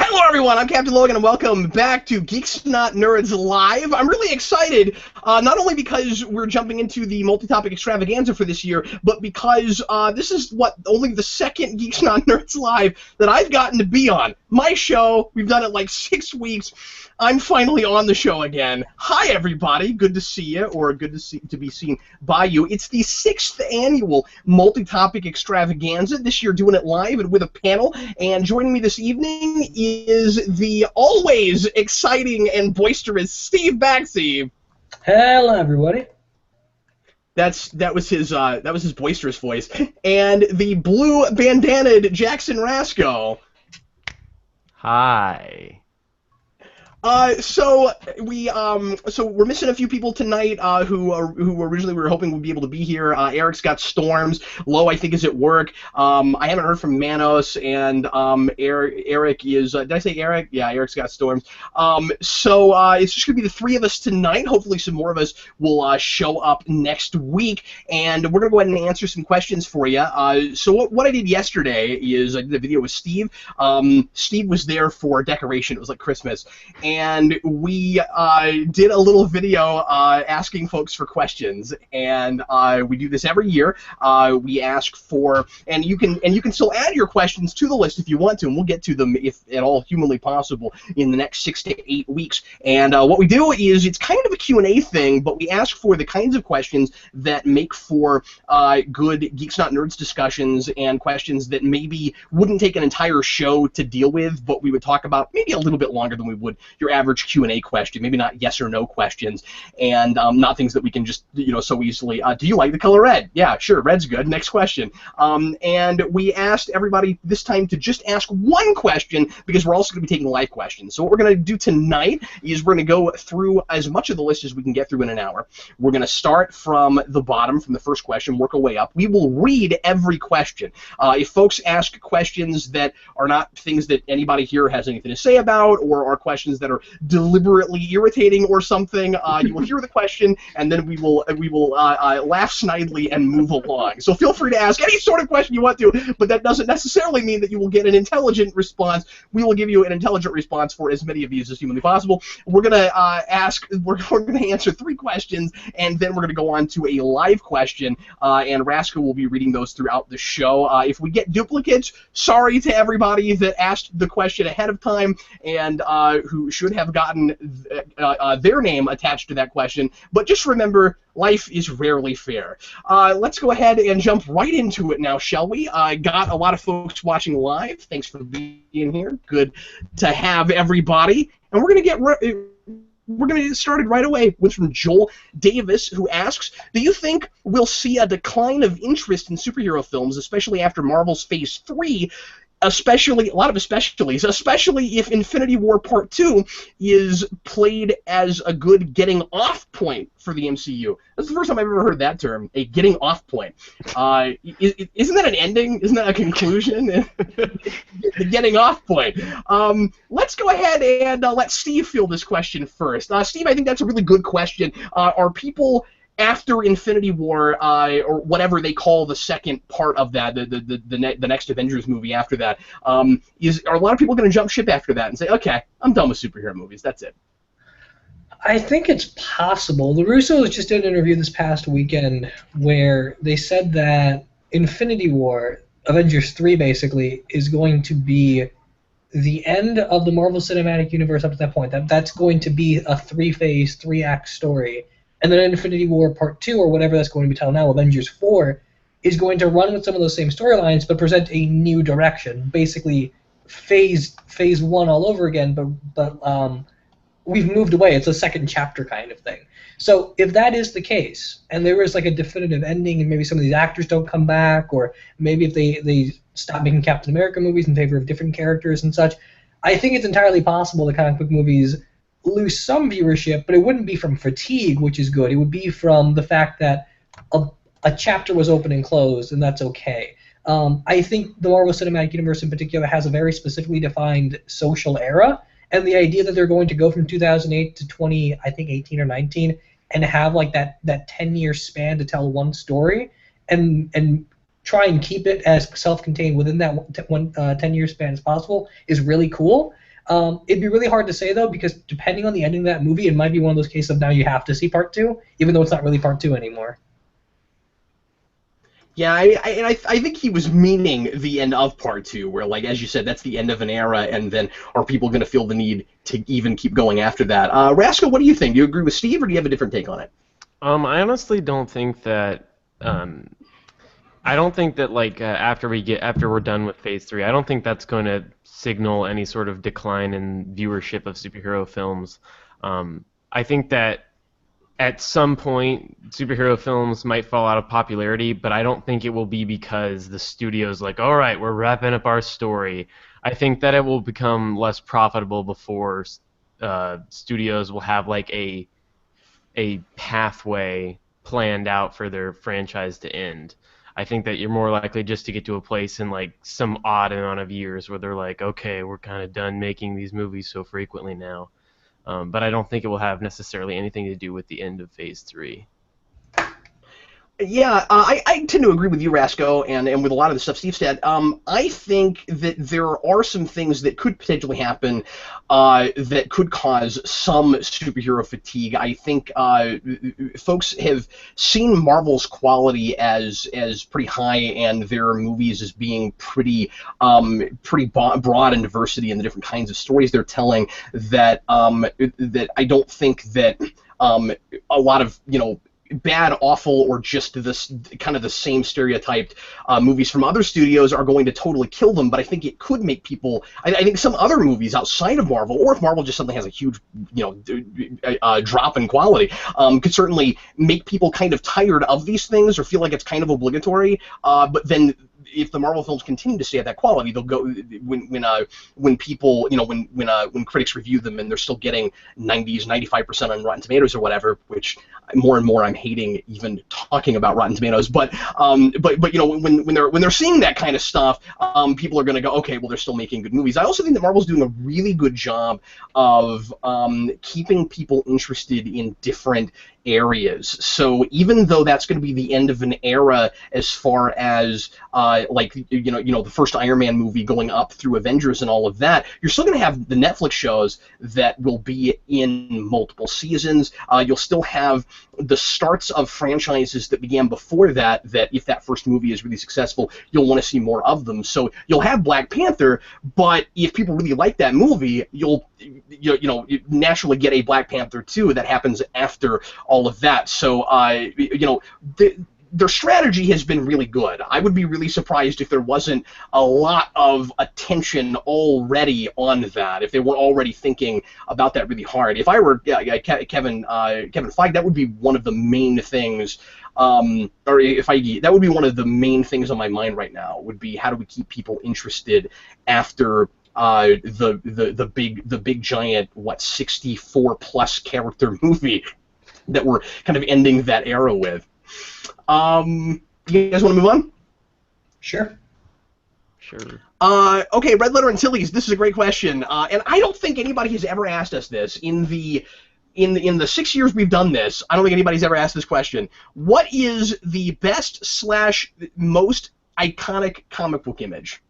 Hello, everyone. I'm Captain Logan, and welcome back to Geeks Not Nerds Live. I'm really excited, not only because we're jumping into the Multi-Topic Extravaganza for this year, but because this is only the second Geeks Not Nerds Live that I've gotten to be on. My show, we've done it like 6 weeks. I'm finally on the show again. Hi, everybody. Good to see you, or good to be seen by you. It's the 6th annual Multi-Topic Extravaganza. This year, doing it live and with a panel. And joining me this evening is the always exciting and boisterous Steve Baxi. Hello, everybody. That was his boisterous voice. And the blue bandanaed Jackson Rasco. Hi. So we're missing a few people tonight who originally we were hoping would be able to be here. Eric's got storms. Lo, I think, is at work. I haven't heard from Manos, and Eric is. Did I say Eric? Yeah, Eric's got storms. So it's just gonna be the three of us tonight. Hopefully, some more of us will show up next week, and we're gonna go ahead and answer some questions for you. So what I did yesterday is I did a video with Steve. Steve was there for decoration. It was like Christmas. And we did a little video asking folks for questions, and we do this every year. We ask for, and you can still add your questions to the list if you want to, and we'll get to them if at all humanly possible in the next 6 to 8 weeks. And what we do is it's kind of a Q&A thing, but we ask for the kinds of questions that make for good Geeks Not Nerds discussions, and questions that maybe wouldn't take an entire show to deal with, but we would talk about maybe a little bit longer than we would your average Q&A question, maybe not yes or no questions, and not things that we can just, so easily, do you like the color red? Yeah, sure, red's good, next question. And we asked everybody this time to just ask one question, because we're also going to be taking live questions. So what we're going to do tonight is we're going to go through as much of the list as we can get through in an hour. We're going to start from the bottom, from the first question, work our way up. We will read every question. If folks ask questions that are not things that anybody here has anything to say about, or are questions that are deliberately irritating or something, you will hear the question, and then we will laugh snidely and move along. So feel free to ask any sort of question you want to, but that doesn't necessarily mean that you will get an intelligent response. We will give you an intelligent response for as many of these as humanly possible. We're gonna we're gonna answer 3 questions, and then we're gonna go on to a live question, and Rasco will be reading those throughout the show. If we get duplicates, sorry to everybody that asked the question ahead of time and who should have gotten their name attached to that question, but just remember, life is rarely fair. Let's go ahead and jump right into it now, shall we? Got a lot of folks watching live. Thanks for being here. Good to have everybody. And we're going to get started right away with from Joel Davis, who asks, do you think we'll see a decline of interest in superhero films, especially after Marvel's Phase 3, especially, a lot of especiallys, especially if Infinity War Part 2 is played as a good getting-off point for the MCU? That's the first time I've ever heard that term, a getting-off point. Isn't that an ending? Isn't that a conclusion? The getting-off point. Let's go ahead and let Steve field this question first. Steve, I think that's a really good question. Are people after Infinity War, or whatever they call the second part of that, the next Avengers movie after that, are a lot of people going to jump ship after that and say, okay, I'm done with superhero movies, that's it? I think it's possible. The Russos just did an interview this past weekend where they said that Infinity War, Avengers 3 basically, is going to be the end of the Marvel Cinematic Universe up to that point. That's going to be a 3-phase, 3-act story. And then Infinity War Part 2, or whatever that's going to be titled now, Avengers 4, is going to run with some of those same storylines, but present a new direction. Basically, phase 1 all over again, but we've moved away. It's a second chapter kind of thing. So if that is the case, and there is like a definitive ending, and maybe some of these actors don't come back, or maybe if they stop making Captain America movies in favor of different characters and such, I think it's entirely possible the comic book movies lose some viewership, but it wouldn't be from fatigue, which is good. It would be from the fact that a chapter was open and closed, and that's okay. I think the Marvel Cinematic Universe in particular has a very specifically defined social era, and the idea that they're going to go from 2008 to 2018 or 19 and have like that 10-year span to tell one story and try and keep it as self-contained within that 10-year span as possible is really cool. It'd be really hard to say, though, because depending on the ending of that movie, it might be one of those cases of now you have to see part 2, even though it's not really part 2 anymore. Yeah, I think he was meaning the end of part 2, where, like, as you said, that's the end of an era, and then are people going to feel the need to even keep going after that? Rascal, what do you think? Do you agree with Steve, or do you have a different take on it? I honestly don't think that. I don't think that after we're done with Phase 3, I don't think that's going to signal any sort of decline in viewership of superhero films. I think that at some point, superhero films might fall out of popularity, but I don't think it will be because the studio's like, all right, we're wrapping up our story. I think that it will become less profitable before studios will have like a pathway planned out for their franchise to end. I think that you're more likely just to get to a place in like some odd amount of years where they're like, okay, we're kind of done making these movies so frequently now. But I don't think it will have necessarily anything to do with the end of Phase 3. Yeah, I tend to agree with you, Rasco, and with a lot of the stuff Steve said. I think that there are some things that could potentially happen that could cause some superhero fatigue. I think folks have seen Marvel's quality as pretty high, and their movies as being pretty broad in diversity in the different kinds of stories they're telling. That I don't think that a lot of bad, awful, or just this kind of the same stereotyped movies from other studios are going to totally kill them. But I think it could make people. I think some other movies outside of Marvel, or if Marvel just suddenly has a huge, drop in quality, could certainly make people kind of tired of these things or feel like it's kind of obligatory. But then, if the Marvel films continue to stay at that quality, they'll go when people when critics review them and they're still getting 90s, 95% on Rotten Tomatoes or whatever, which more and more I'm hating even talking about Rotten Tomatoes. But when they're seeing that kind of stuff, people are going to go, okay, well, they're still making good movies. I also think that Marvel's doing a really good job of keeping people interested in different areas. So even though that's going to be the end of an era as far as the first Iron Man movie going up through Avengers and all of that, you're still going to have the Netflix shows that will be in multiple seasons. You'll still have the starts of franchises that began before that if that first movie is really successful, you'll want to see more of them. So you'll have Black Panther, but if people really like that movie, you'll naturally get a Black Panther 2 that happens after all of that. So their strategy has been really good. I would be really surprised if there wasn't a lot of attention already on that, if they were already thinking about that really hard. If I were Kevin Feige, that would be one of the main things, that would be one of the main things on my mind right now, would be how do we keep people interested after the big giant 64+ character movie that we're kind of ending that era with. You guys want to move on? Sure. Okay, Red Letter Antilles. This is a great question, and I don't think anybody has ever asked us this in the 6 years we've done this. I don't think anybody's ever asked this question. What is the best / most iconic comic book image?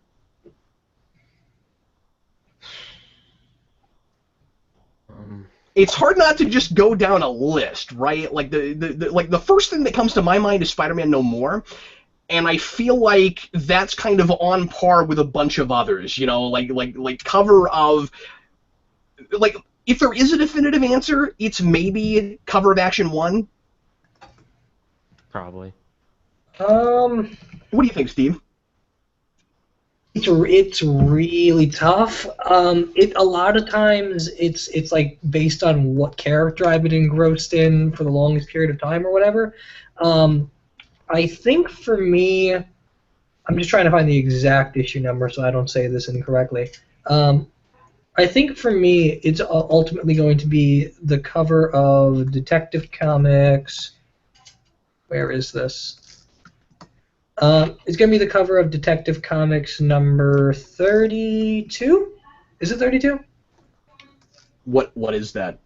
It's hard not to just go down a list, right? Like the first thing that comes to my mind is Spider-Man No More, and I feel like that's kind of on par with a bunch of others. Like cover of, like, if there is a definitive answer, it's maybe cover of Action 1. Probably. What do you think, Steve? It's really tough. A lot of times it's like based on what character I've been engrossed in for the longest period of time or whatever. I think for me, I'm just trying to find the exact issue number so I don't say this incorrectly. I think for me, it's ultimately going to be the cover of Detective Comics. Where is this? It's going to be the cover of Detective Comics number 32? Is it 32? What is that?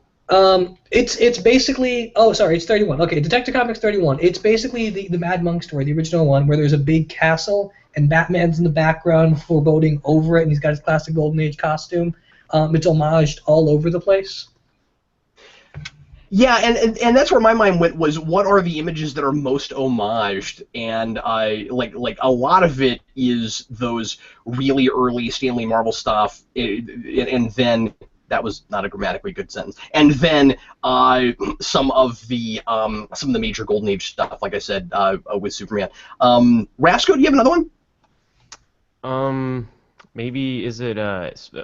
It's basically... Oh, sorry, it's 31. Okay, Detective Comics 31. It's basically the Mad Monk story, the original one, where there's a big castle and Batman's in the background foreboding over it, and he's got his classic Golden Age costume. it's homaged all over the place. Yeah, and that's where my mind went, was what are the images that are most homaged, and like a lot of it is those really early Stanley Marvel stuff, and then that was not a grammatically good sentence, and then some of the major Golden Age stuff, like I said, with Superman. Rasco, do you have another one? Maybe is it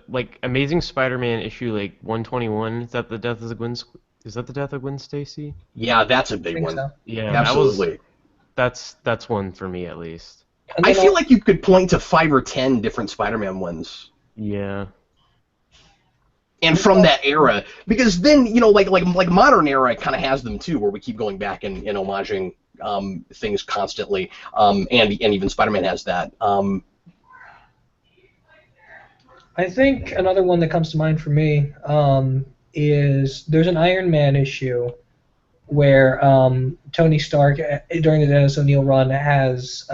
like Amazing Spider-Man issue like 121? Is that the death of Gwen? Is that the death of Gwen Stacy? Yeah, that's a I big think one. so. Yeah, Absolutely. That's one for me at least. I feel like you could point to 5 or 10 different Spider-Man ones. Yeah. And from that era, because then, you know, like modern era kind of has them too, where we keep going back and homaging things constantly, and even Spider-Man has that. I think another one that comes to mind for me is there's an Iron Man issue where Tony Stark, during the Dennis O'Neil run, has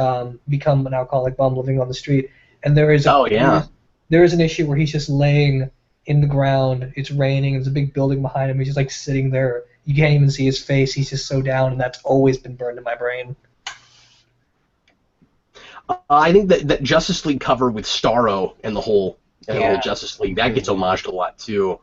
become an alcoholic bum living on the street, and there is there is an issue where he's just laying in the ground. It's raining. There's a big building behind him. He's just like sitting there. You can't even see his face. He's just so down, and that's always been burned in my brain. I think that Justice League cover with Starro and the whole Justice League, that gets homaged a lot too.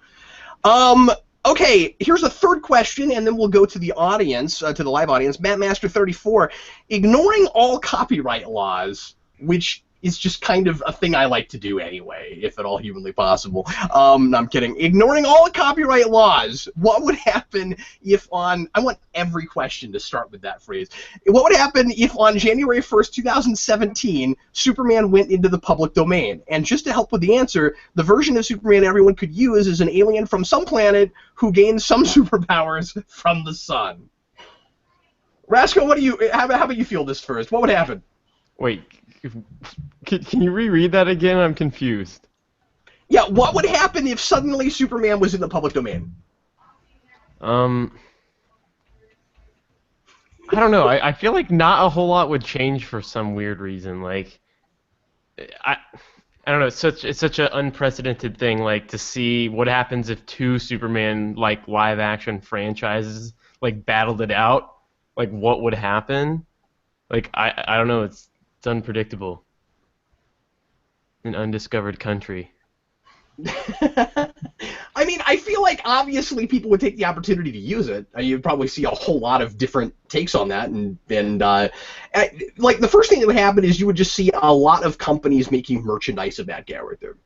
Okay, here's a third question, and then we'll go to the audience, to the live audience. Matt Master 34, ignoring all copyright laws, which is just kind of a thing I like to do anyway, if at all humanly possible. No, I'm kidding. Ignoring all copyright laws, what would happen if I want every question to start with that phrase. What would happen if on January 1st, 2017, Superman went into the public domain? And just to help with the answer, the version of Superman everyone could use is an alien from some planet who gains some superpowers from the sun. Rasco, how about you feel this first? What would happen? Wait, can you reread that again? I'm confused. Yeah, what would happen if suddenly Superman was in the public domain? I don't know. I feel like not a whole lot would change for some weird reason. Like, I don't know. It's such an unprecedented thing. Like, to see what happens if two Superman like live action franchises like battled it out. Like, what would happen? Like, I don't know. It's unpredictable. An undiscovered country. I mean, I feel like obviously people would take the opportunity to use it. You'd probably see a whole lot of different takes on that, and like the first thing that would happen is you would just see a lot of companies making merchandise of that character.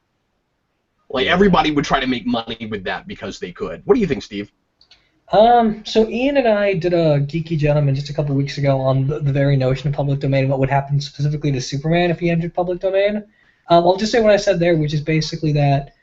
Like everybody would try to make money with that because they could. What do you think, Steve? So Ian and I did a Geeky Gentleman just a couple weeks ago on the very notion of public domain and what would happen specifically to Superman if he entered public domain. I'll just say what I said there, which is basically that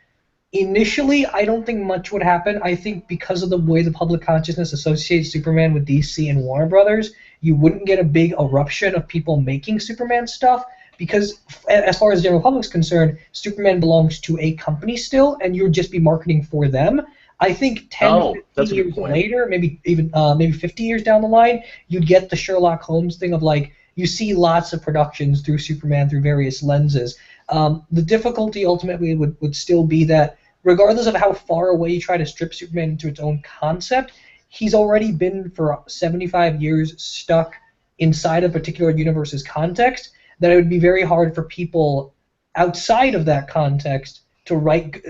initially I don't think much would happen. I think because of the way the public consciousness associates Superman with DC and Warner Brothers, you wouldn't get a big eruption of people making Superman stuff because as far as the general public's concerned, Superman belongs to a company still, and you would just be marketing for them. I think 10, 15 years later, maybe even maybe 50 years down the line, you'd get the Sherlock Holmes thing of like, you see lots of productions through Superman through various lenses. The difficulty ultimately would still be that regardless of how far away you try to strip Superman into its own concept, he's already been for 75 years stuck inside a particular universe's context, that it would be very hard for people outside of that context to write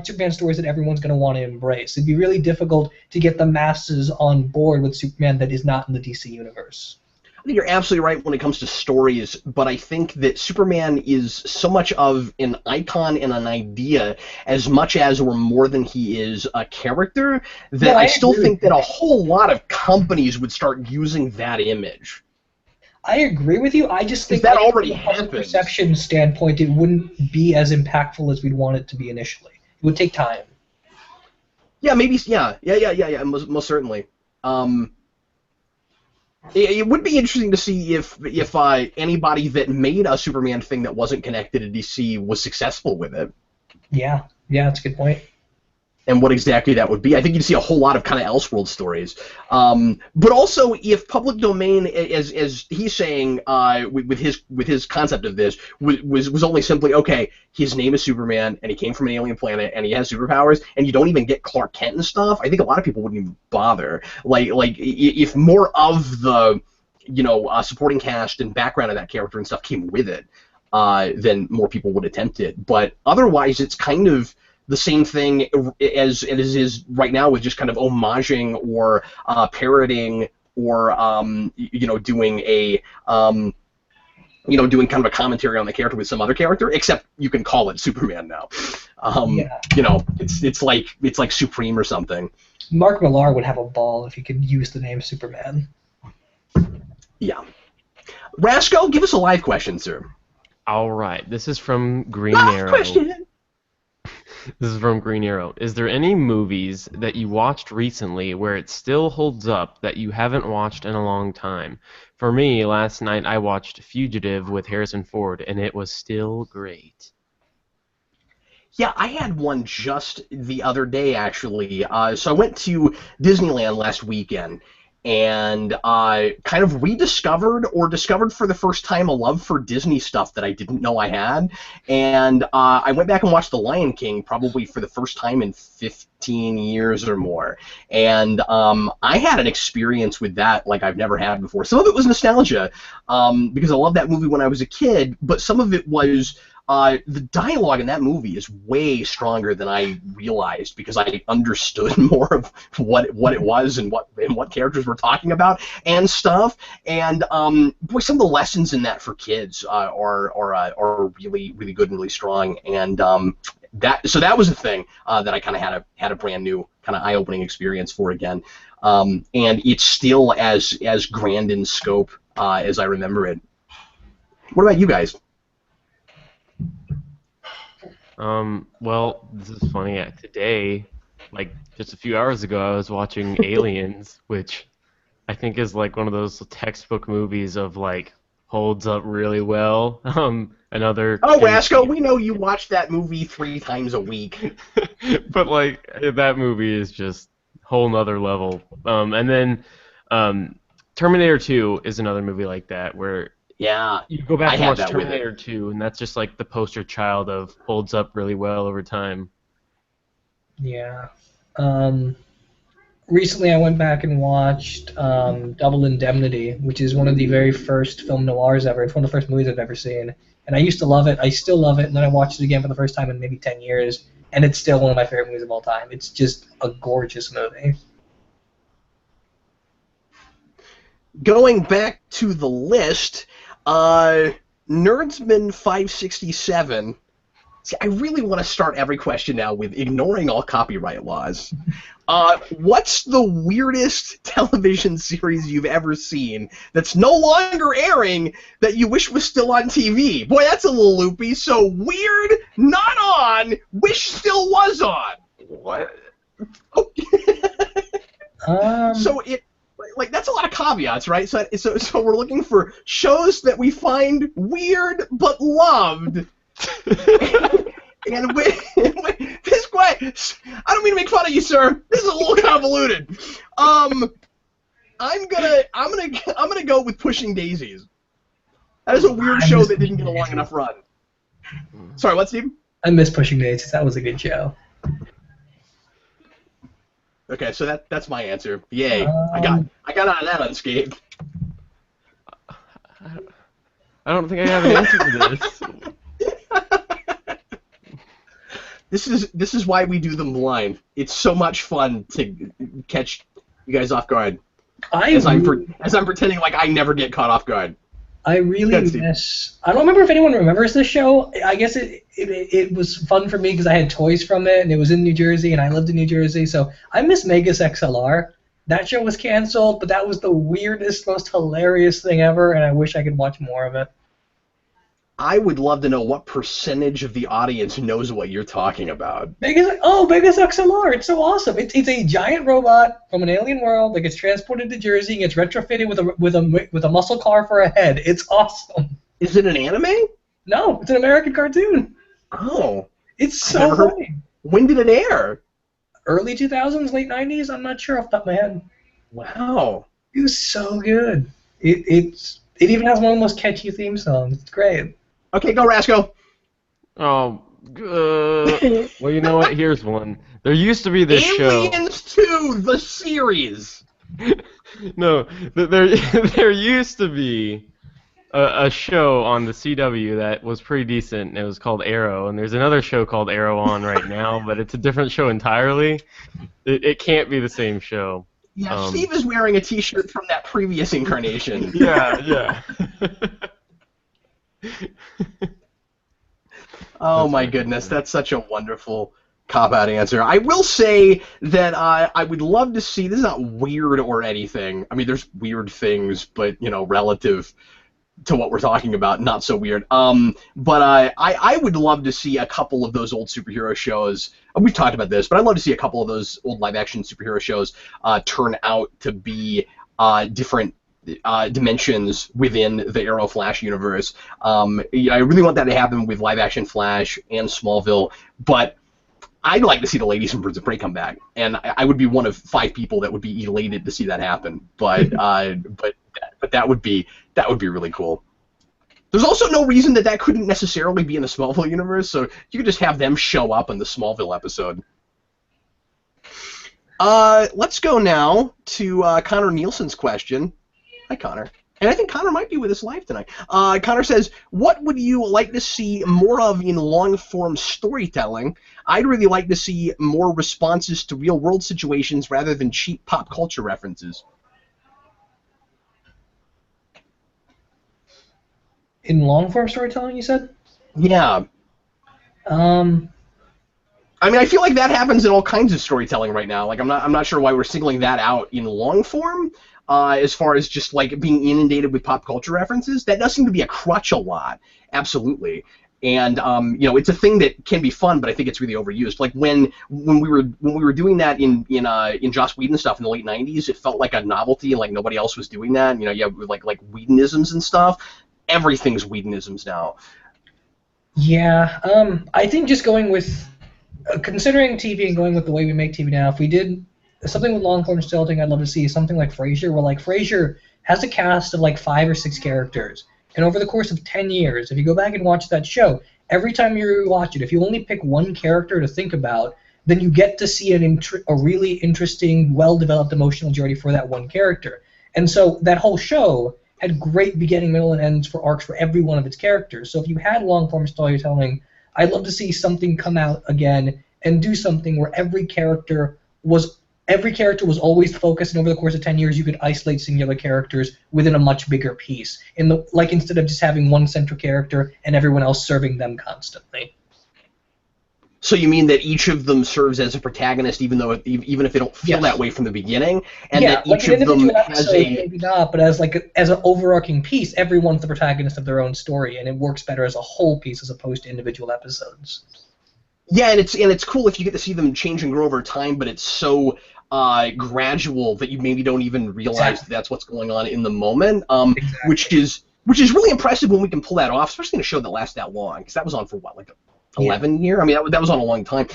Superman stories that everyone's going to want to embrace. It'd be really difficult to get the masses on board with Superman that is not in the DC universe. I think you're absolutely right when it comes to stories, but I think that Superman is so much of an icon and an idea as much as or more than he is a character that I still think that a whole lot of companies would start using that image. I agree with you. I just think that already from a perception standpoint, it wouldn't be as impactful as we'd want it to be initially. It would take time. Yeah, maybe. Yeah. Most certainly. It would be interesting to see if anybody that made a Superman thing that wasn't connected to DC was successful with it. Yeah, that's a good point. and what exactly that would be. I think you'd see a whole lot of kind of Elseworld stories. But also, if public domain, as he's saying, with his concept of this, was only simply, okay, his name is Superman, and he came from an alien planet, and he has superpowers, and you don't even get Clark Kent and stuff, I think a lot of people wouldn't even bother. Like if more of the, supporting cast and background of that character and stuff came with it, then more people would attempt it. But otherwise, it's kind of the same thing as it is right now, with just kind of homaging or parroting or doing a doing kind of a commentary on the character with some other character, except you can call it Superman now. It's like Supreme or something. Mark Millar would have a ball if he could use the name Superman. Yeah. Rasco, give us a live question, sir. All right. This is from Green Arrow. Question. This is from Green Arrow. Is there any movies that you watched recently where it still holds up that you haven't watched in a long time? For me, last night I watched Fugitive with Harrison Ford, and it was still great. Yeah, I had one just the other day, actually. So I went to Disneyland last weekend, and kind of rediscovered or discovered for the first time a love for Disney stuff that I didn't know I had. And I went back and watched The Lion King probably for the first time in 15 years or more. And I had an experience with that like I've never had before. Some of it was nostalgia, because I loved that movie when I was a kid, but some of it was... the dialogue in that movie is way stronger than I realized, because I understood more of what it was and what characters were talking about and stuff. And boy, some of the lessons in that for kids are really, really good and really strong. And that was a thing that I kind of had a brand new kind of eye-opening experience for again. And it's still as grand in scope as I remember it. What about you guys? Well, this is funny. Today, like just a few hours ago, I was watching Aliens, which I think is like one of those textbook movies of like holds up really well. Another. Oh, Rasco, we know you watch that movie 3 times a week. But like that movie is just whole nother level. And then Terminator 2 is another movie like that where. Yeah, you go back and watch Terminator 2, and that's just like the poster child of holds up really well over time. Yeah. Recently I went back and watched Double Indemnity, which is one of the very first film noirs ever. It's one of the first movies I've ever seen. And I used to love it. I still love it. And then I watched it again for the first time in maybe 10 years. And it's still one of my favorite movies of all time. It's just a gorgeous movie. Going back to the list... Nerdsman 567. See, I really want to start every question now with ignoring all copyright laws. What's the weirdest television series you've ever seen that's no longer airing that you wish was still on TV? Boy, that's a little loopy. So weird, not on, wish still was on. What? So it... Like, that's a lot of caveats, right? So we're looking for shows that we find weird but loved. And this way, I don't mean to make fun of you, sir. This is a little convoluted. I'm gonna go with Pushing Daisies. That is a weird show that didn't get a long enough run. Sorry, what, Steve? I miss Pushing Daisies. That was a good show. Okay, so that's my answer. Yay! I got out of that unscathed. I don't think I have an answer to this. This is why we do them blind. It's so much fun to catch you guys off guard. As I'm pretending like I never get caught off guard. I really miss... I don't remember if anyone remembers this show. I guess it was fun for me because I had toys from it, and it was in New Jersey, and I lived in New Jersey, so I miss Megas XLR. That show was canceled, but that was the weirdest, most hilarious thing ever, and I wish I could watch more of it. I would love to know what percentage of the audience knows what you're talking about. Megas XLR! It's so awesome. It's a giant robot from an alien world that gets transported to Jersey and gets retrofitted with a muscle car for a head. It's awesome. Is it an anime? No, it's an American cartoon. Oh, it's so funny. When did it air? early 2000s, late 90s. I'm not sure off the top of my head. Wow. It was so good. It even has one of the most catchy theme songs. It's great. Okay, go Rasco. Oh, well, you know what? Here's one. There used to be this show. Aliens 2, the series. No, there used to be a show on the CW that was pretty decent, and it was called Arrow, and there's another show called Arrow on right now, but it's a different show entirely. It can't be the same show. Yeah, Steve is wearing a T-shirt from that previous incarnation. Yeah. Oh my goodness, that's such a wonderful cop-out answer. I will say that I would love to see, this is not weird or anything. I mean, there's weird things, but, you know, relative to what we're talking about, not so weird. But I would love to see a couple of those old superhero shows. We've talked about this, but I'd love to see a couple of those old live-action superhero shows turn out to be different dimensions within the Arrow Flash universe. Yeah, I really want that to happen with live-action Flash and Smallville, but I'd like to see the ladies from Birds of Prey come back, and I would be one of 5 people that would be elated to see that happen. But that would be really cool. There's also no reason that couldn't necessarily be in the Smallville universe, so you could just have them show up in the Smallville episode. Let's go now to Connor Nielsen's question. Hi, Connor. And I think Connor might be with us live tonight. Connor says, what would you like to see more of in long-form storytelling? I'd really like to see more responses to real-world situations rather than cheap pop culture references. In long-form storytelling, you said? Yeah. I mean, I feel like that happens in all kinds of storytelling right now. Like, I'm not sure why we're singling that out in long form. As far as just like being inundated with pop culture references, that does seem to be a crutch a lot. Absolutely. And you know, it's a thing that can be fun, but I think it's really overused. Like when we were doing that in Joss Whedon stuff in the late '90s, it felt like a novelty, and like nobody else was doing that. You know, you have like Whedonisms and stuff. Everything's Whedonisms now. Yeah. I think just going with considering TV and going with the way we make TV now, if we did something with long-form storytelling, I'd love to see something like Frasier, where like Frasier has a cast of like 5 or 6 characters, and over the course of 10 years, if you go back and watch that show, every time you watch it, if you only pick one character to think about, then you get to see a really interesting, well-developed emotional journey for that one character. And so that whole show had great beginning, middle, and ends for arcs for every one of its characters. So if you had long-form storytelling, I'd love to see something come out again and do something where every character was always focused, and over the course of 10 years, you could isolate singular characters within a much bigger piece. Instead of just having one central character and everyone else serving them constantly. So you mean that each of them serves as a protagonist, even if they don't feel that way from the beginning, and that each of them has maybe not, but as an overarching piece, everyone's the protagonist of their own story, and it works better as a whole piece as opposed to individual episodes. Yeah, and it's cool if you get to see them change and grow over time, but it's so gradual that you maybe don't even realize that's what's going on in the moment, which is really impressive when we can pull that off, especially in a show that lasts that long, because that was on for what, like 11 years? I mean, that was on a long time.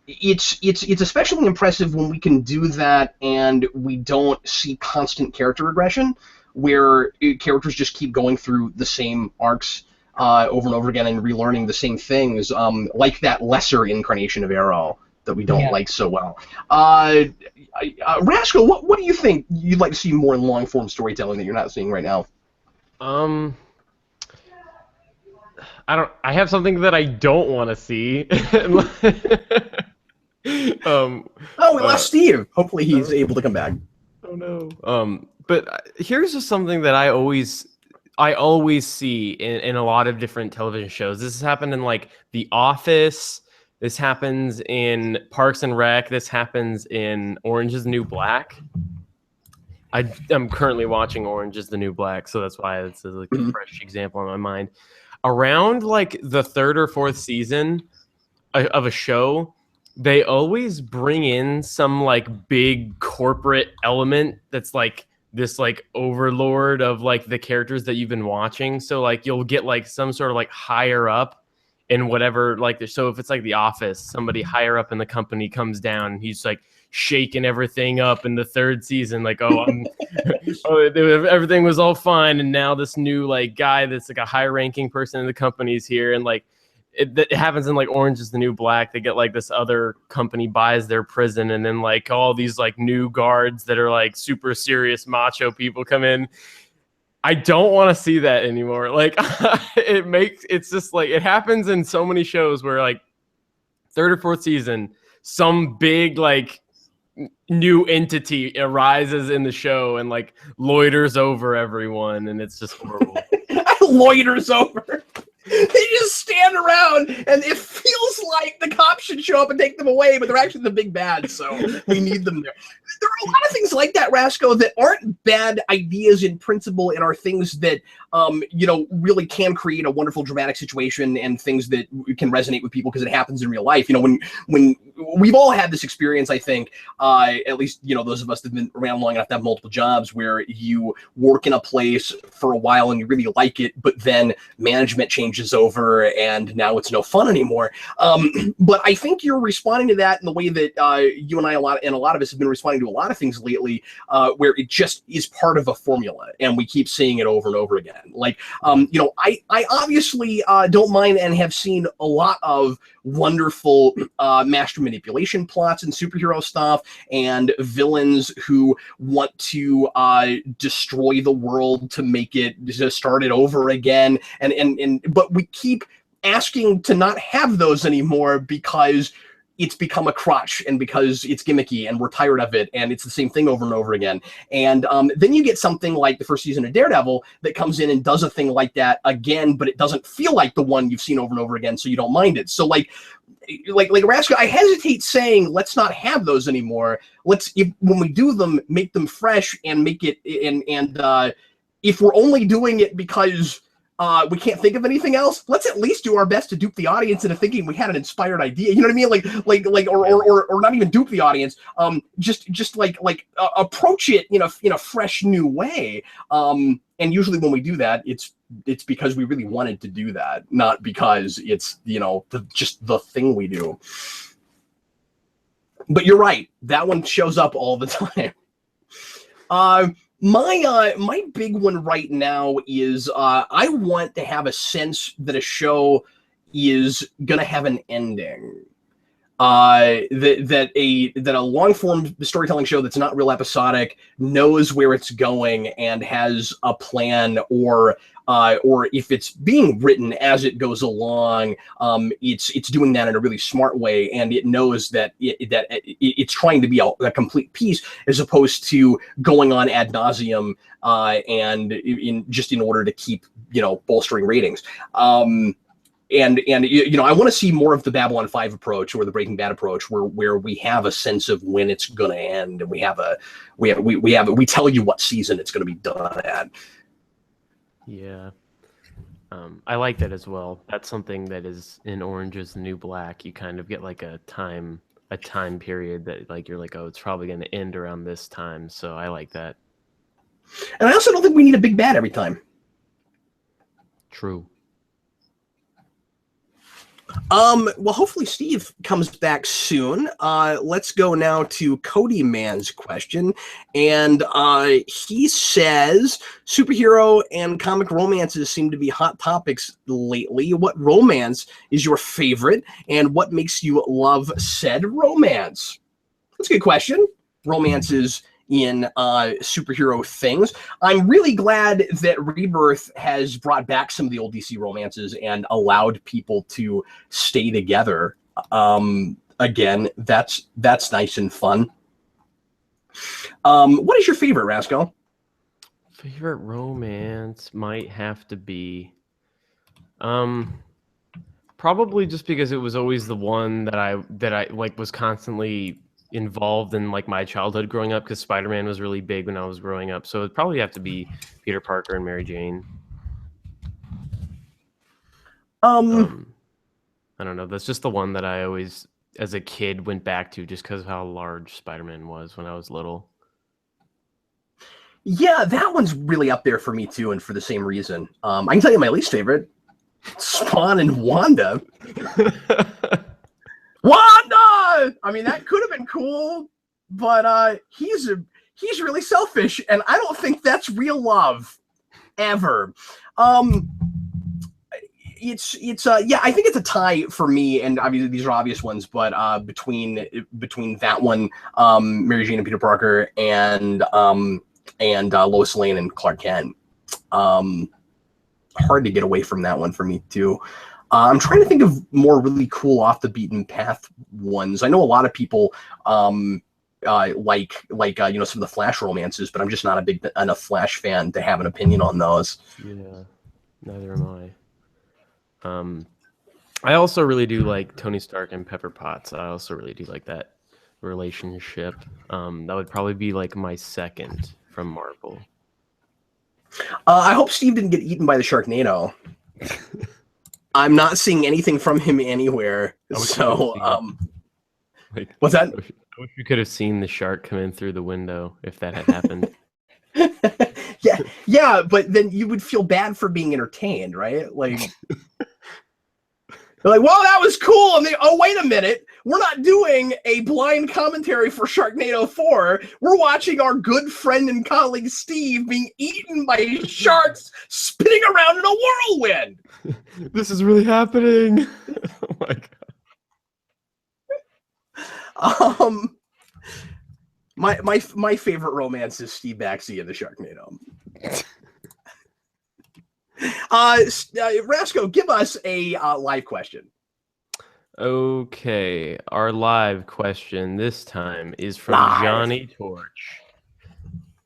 It's especially impressive when we can do that and we don't see constant character regression, where characters just keep going through the same arcs over and over again and relearning the same things, like that lesser incarnation of Arrow that we don't like so well. Rascal, what do you think you'd like to see more in long-form storytelling that you're not seeing right now? I have something that I don't want to see. We lost Steve. Hopefully he's able to come back. Oh no. But here's just something that I always see in a lot of different television shows. This has happened in like The Office. This happens in Parks and Rec. This happens in Orange is the New Black. I'm currently watching Orange is the New Black, so that's why it's like a fresh example in my mind. Around like the 3rd or 4th season of a show, they always bring in some like big corporate element that's like this like overlord of like the characters that you've been watching. So like you'll get like some sort of like higher up in whatever, like, so if it's like The Office, somebody higher up in the company comes down and he's like shaking everything up in the third season, like, oh, everything was all fine, and now this new like guy that's like a high ranking person in the company is here, and like it happens in like Orange is the New Black. They get like this other company buys their prison, and then like all these like new guards that are like super serious macho people come in. I don't want to see that anymore. Like it's just like, it happens in so many shows where like third or fourth season, some big like new entity arises in the show and like loiters over everyone, and it's just horrible. Loiters over. They just stand around, and it feels like the cops should show up and take them away, but they're actually the big bad, so we need them there. There are a lot of things like that, Rasco, that aren't bad ideas in principle and are things that, really can create a wonderful dramatic situation and things that can resonate with people because it happens in real life. When we've all had this experience, I think, at least, those of us that have been around long enough to have multiple jobs, where you work in a place for a while and you really like it, but then management changes over and now it's no fun anymore. But I think you're responding to that in the way that you and I, a lot of us have been responding to a lot of things lately, where it just is part of a formula and we keep seeing it over and over again. Like, I obviously don't mind and have seen a lot of wonderful master manipulation plots and superhero stuff, and villains who want to destroy the world to make it, to start it over again, but we keep asking to not have those anymore because it's become a crutch and because it's gimmicky and we're tired of it and it's the same thing over and over again. And then you get something like the first season of Daredevil that comes in and does a thing like that again, but it doesn't feel like the one you've seen over and over again, so you don't mind it. So like Rasco, I hesitate saying let's not have those anymore. When we do them, make them fresh and make it, and if we're only doing it because we can't think of anything else, let's at least do our best to dupe the audience into thinking we had an inspired idea. You know what I mean? Or not even dupe the audience. Just approach it in a fresh new way. And usually when we do that, it's because we really wanted to do that, not because it's just the thing we do. But you're right, that one shows up all the time. My big one right now is I want to have a sense that a show is gonna have an ending. That a long form storytelling show that's not real episodic knows where it's going and has a plan, or if it's being written as it goes along, it's doing that in a really smart way, and it knows that it's trying to be a complete piece as opposed to going on ad nauseum and in order to keep bolstering ratings. And I want to see more of the Babylon 5 approach or the Breaking Bad approach, where we have a sense of when it's going to end, and we tell you what season it's going to be done at. Yeah, I like that as well. That's something that is in Orange is the New Black. You kind of get like a time period that like you're like, oh, it's probably going to end around this time. So I like that. And I also don't think we need a big bad every time. True. Well, hopefully Steve comes back soon. Let's go now to Cody Man's question. And he says, superhero and comic romances seem to be hot topics lately. What romance is your favorite, and what makes you love said romance? That's a good question. Romances in superhero things. I'm really glad that Rebirth has brought back some of the old DC romances and allowed people to stay together. Again, that's nice and fun. What is your favorite, Rascal? Favorite romance might have to be probably just because it was always the one that I like was constantly involved in like my childhood growing up, because Spider-Man was really big when I was growing up. So it'd probably have to be Peter Parker and Mary Jane. I don't know. That's just the one that I always, as a kid, went back to just because of how large Spider-Man was when I was little. Yeah, that one's really up there for me too, and for the same reason. I can tell you my least favorite. Spawn and Wanda. Wanda! I mean, that could have been cool, but he's really selfish, and I don't think that's real love, ever. It's yeah, I think it's a tie for me, and obviously these are obvious ones, but between that one, Mary Jane and Peter Parker, and Lois Lane and Clark Kent. Hard to get away from that one for me too. I'm trying to think of more really cool off the beaten path ones. I know a lot of people like some of the Flash romances, but I'm just not a big enough Flash fan to have an opinion on those. Yeah, neither am I. I also really do like Tony Stark and Pepper Potts. I also really do like that relationship. That would probably be like my second from Marvel. I hope Steve didn't get eaten by the Sharknado. I'm not seeing anything from him anywhere. So, what's that? I wish we could have seen the shark come in through the window if that had happened. yeah, but then you would feel bad for being entertained, right? Like, they're like, well, that was cool, and oh, wait a minute, we're not doing a blind commentary for Sharknado 4. We're watching our good friend and colleague Steve being eaten by sharks spinning around in a whirlwind. This is really happening. Oh my god. My favorite romance is Steve Baxi and the Sharknado. Rasco, give us a live question. Okay, our live question this time is from Johnny Torch.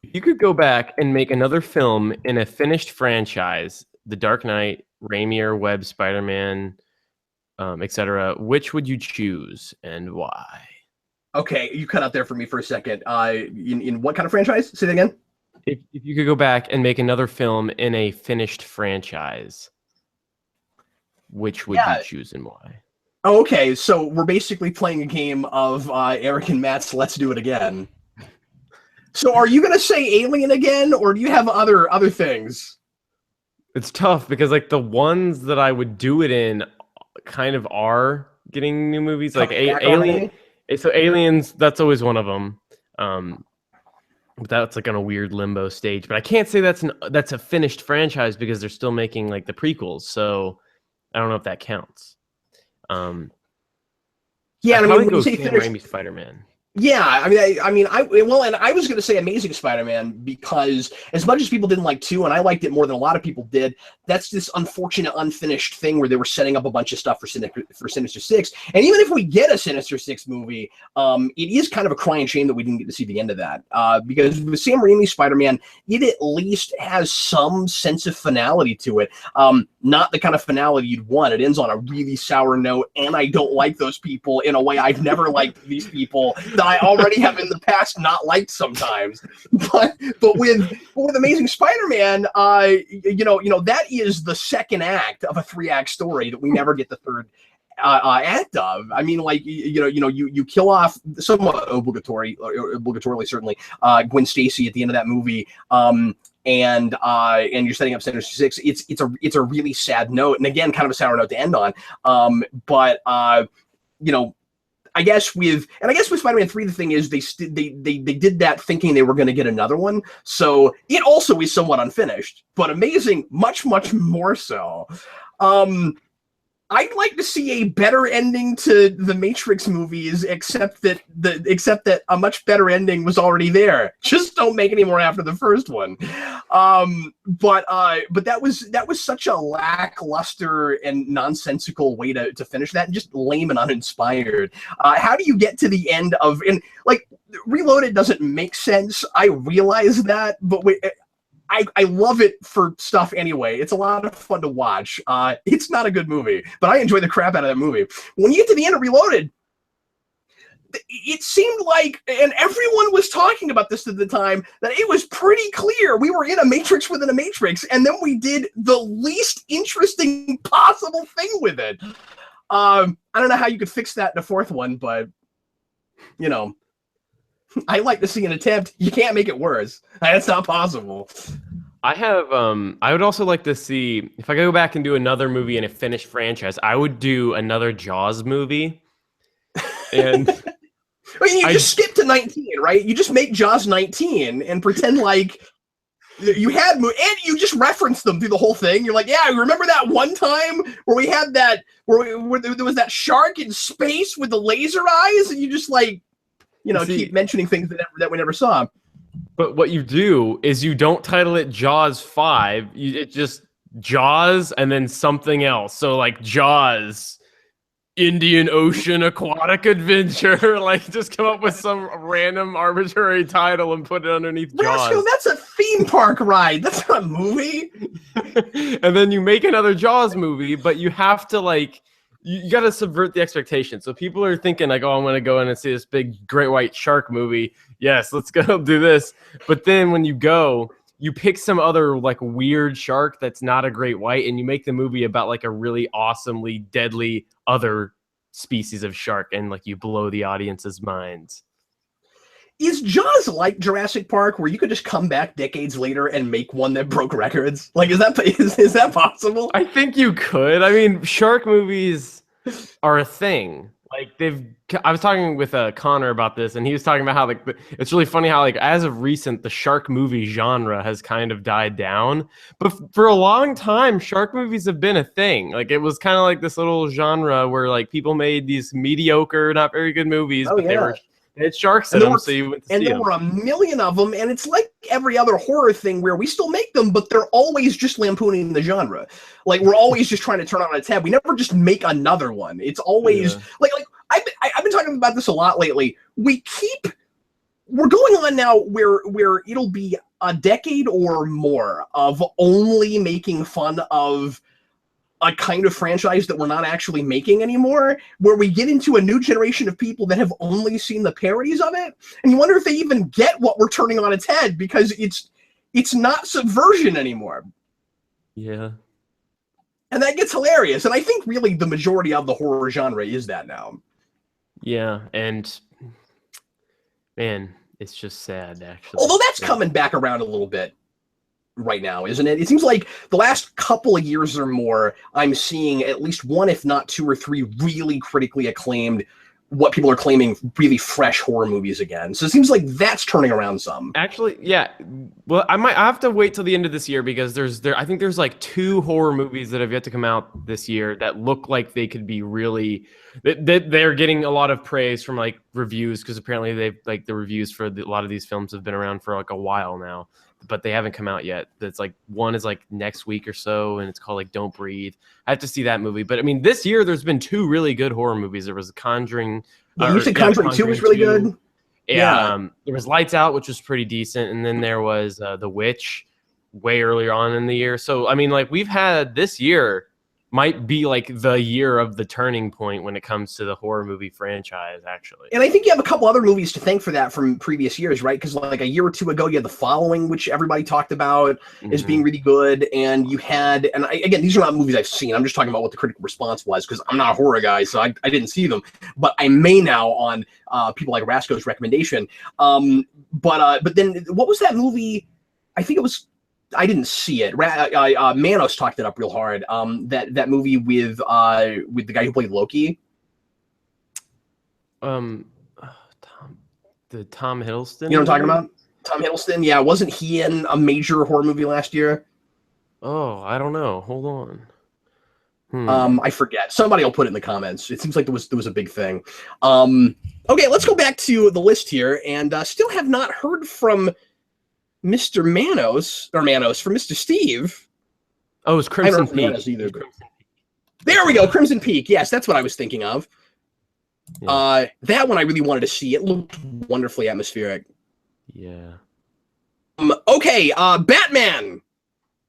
If you could go back and make another film in a finished franchise, The Dark Knight, Raimi or Webb, Spider-Man, etc., which would you choose and why? Okay, you cut out there for me for a second. In what kind of franchise? Say that again. If you could go back and make another film in a finished franchise, which would you choose and why? Oh, okay, so we're basically playing a game of Eric and Matt's Let's Do It Again. So are you going to say Alien again, or do you have other things? It's tough because like the ones that I would do it in kind of are getting new movies. Like Alien. So Aliens, that's always one of them. But that's like on a weird limbo stage. But I can't say that's a finished franchise because they're still making like the prequels. So I don't know if that counts. Yeah, I mean, when you say Sam Raimi Spider-Man. Yeah, and I was going to say Amazing Spider-Man because as much as people didn't like 2, and I liked it more than a lot of people did, that's this unfortunate unfinished thing where they were setting up a bunch of stuff for Sinister Six. And even if we get a Sinister Six movie, it is kind of a crying shame that we didn't get to see the end of that. Because with Sam Raimi Spider-Man, it at least has some sense of finality to it. Not the kind of finality you'd want. It ends on a really sour note, and I don't like those people in a way I've never liked these people that I already have in the past not liked sometimes. But with Amazing Spider-Man, that is the second act of a 3-act story that we never get the third act of. I mean, like, you kill off somewhat obligatorily certainly Gwen Stacy at the end of that movie. And you're setting up Sinister Six. It's a really sad note, and again, kind of a sour note to end on. I guess with Spider-Man 3, the thing is they did that thinking they were going to get another one, so it also is somewhat unfinished, but Amazing much more so. I'd like to see a better ending to the Matrix movies, except that a much better ending was already there. Just don't make any more after the first one. But that was such a lackluster and nonsensical way to finish that, and just lame and uninspired. How do you get to the end of, and like Reloaded doesn't make sense. I realize that, but I love it for stuff anyway. It's a lot of fun to watch. It's not a good movie, but I enjoy the crap out of that movie. When you get to the end of Reloaded, it seemed like, and everyone was talking about this at the time, that it was pretty clear we were in a Matrix within a Matrix, and then we did the least interesting possible thing with it. I don't know how you could fix that in a fourth one, but, I like to see an attempt. You can't make it worse. That's not possible. I would also like to see if I could go back and do another movie in a finished franchise. I would do another Jaws movie, and I mean, you just skip to 19, right? You just make Jaws 19 and pretend like you had, and you just reference them through the whole thing. You're like, yeah, remember that one time where we had that, where there was that shark in space with the laser eyes, and you just like, keep mentioning things that we never saw. But what you do is you don't title it Jaws 5. It's just Jaws and then something else. So like Jaws, Indian Ocean Aquatic Adventure. Like just come up with some random arbitrary title and put it underneath Jaws. Roscoe, that's a theme park ride. That's not a movie. And then you make another Jaws movie, but you have to like, you got to subvert the expectation. So people are thinking like, oh, I'm going to go in and see this big great white shark movie. Yes, let's go do this. But then when you go, you pick some other like weird shark that's not a great white, and you make the movie about like a really awesomely deadly other species of shark, and like you blow the audience's minds. Is Jaws like Jurassic Park, where you could just come back decades later and make one that broke records? Like, is that possible? I think you could. I mean, shark movies are a thing. Like I was talking with Connor about this, and he was talking about how like it's really funny how like as of recent the shark movie genre has kind of died down, but for a long time shark movies have been a thing. Like it was kind of like this little genre where like people made these mediocre, not very good movies, but they had sharks in them, so you went to see them. And there were a million of them, and it's like every other horror thing where we still make them, but they're always just lampooning the genre. Like, we're always just trying to turn on a tab. We never just make another one. It's always, like I've been talking about this a lot lately. We're going on now where it'll be a decade or more of only making fun of a kind of franchise that we're not actually making anymore, where we get into a new generation of people that have only seen the parodies of it, and you wonder if they even get what we're turning on its head, because it's not subversion anymore. Yeah. And that gets hilarious, and I think really the majority of the horror genre is that now. Yeah, and man, it's just sad, actually. Although that's coming back around a little bit right now, isn't it? It seems like the last couple of years or more, I'm seeing at least one, if not two or three, really critically acclaimed, what people are claiming really fresh horror movies again. So it seems like that's turning around some. Actually, yeah. Well, I have to wait till the end of this year, because I think there's like 2 horror movies that have yet to come out this year that look like they could be really, they're getting a lot of praise from like reviews, because apparently they've like the reviews for a lot of these films have been around for like a while now, but they haven't come out yet. That's like, one is like next week or so, and it's called like Don't Breathe. I have to see that movie. But I mean, this year there's been 2 really good horror movies. There was Conjuring. You said Conjuring 2 was really good? Yeah. There was Lights Out, which was pretty decent. And then there was The Witch way earlier on in the year. So, I mean, like we've had this year might be like the year of the turning point when it comes to the horror movie franchise, actually. And I think you have a couple other movies to thank for that from previous years, right? Because like a year or two ago, you had The Following, which everybody talked about as being really good. And you had, and again, these are not movies I've seen. I'm just talking about what the critical response was, because I'm not a horror guy, so I didn't see them. But I may now on people like Rasco's recommendation. But then what was that movie? I think it was, I didn't see it. Manos talked it up real hard. That movie with the guy who played Loki. Tom Hiddleston. You know what I'm talking about? Tom Hiddleston. Yeah, wasn't he in a major horror movie last year? Oh, I don't know. Hold on. I forget. Somebody will put it in the comments. It seems like there was a big thing. Okay, let's go back to the list here, and still have not heard from Mr. Manos from Mr. Steve. Oh, it's Crimson Peak. Either, there we go, Crimson Peak. Yes, that's what I was thinking of. Yeah. That one I really wanted to see. It looked wonderfully atmospheric. Yeah. Okay, Batman.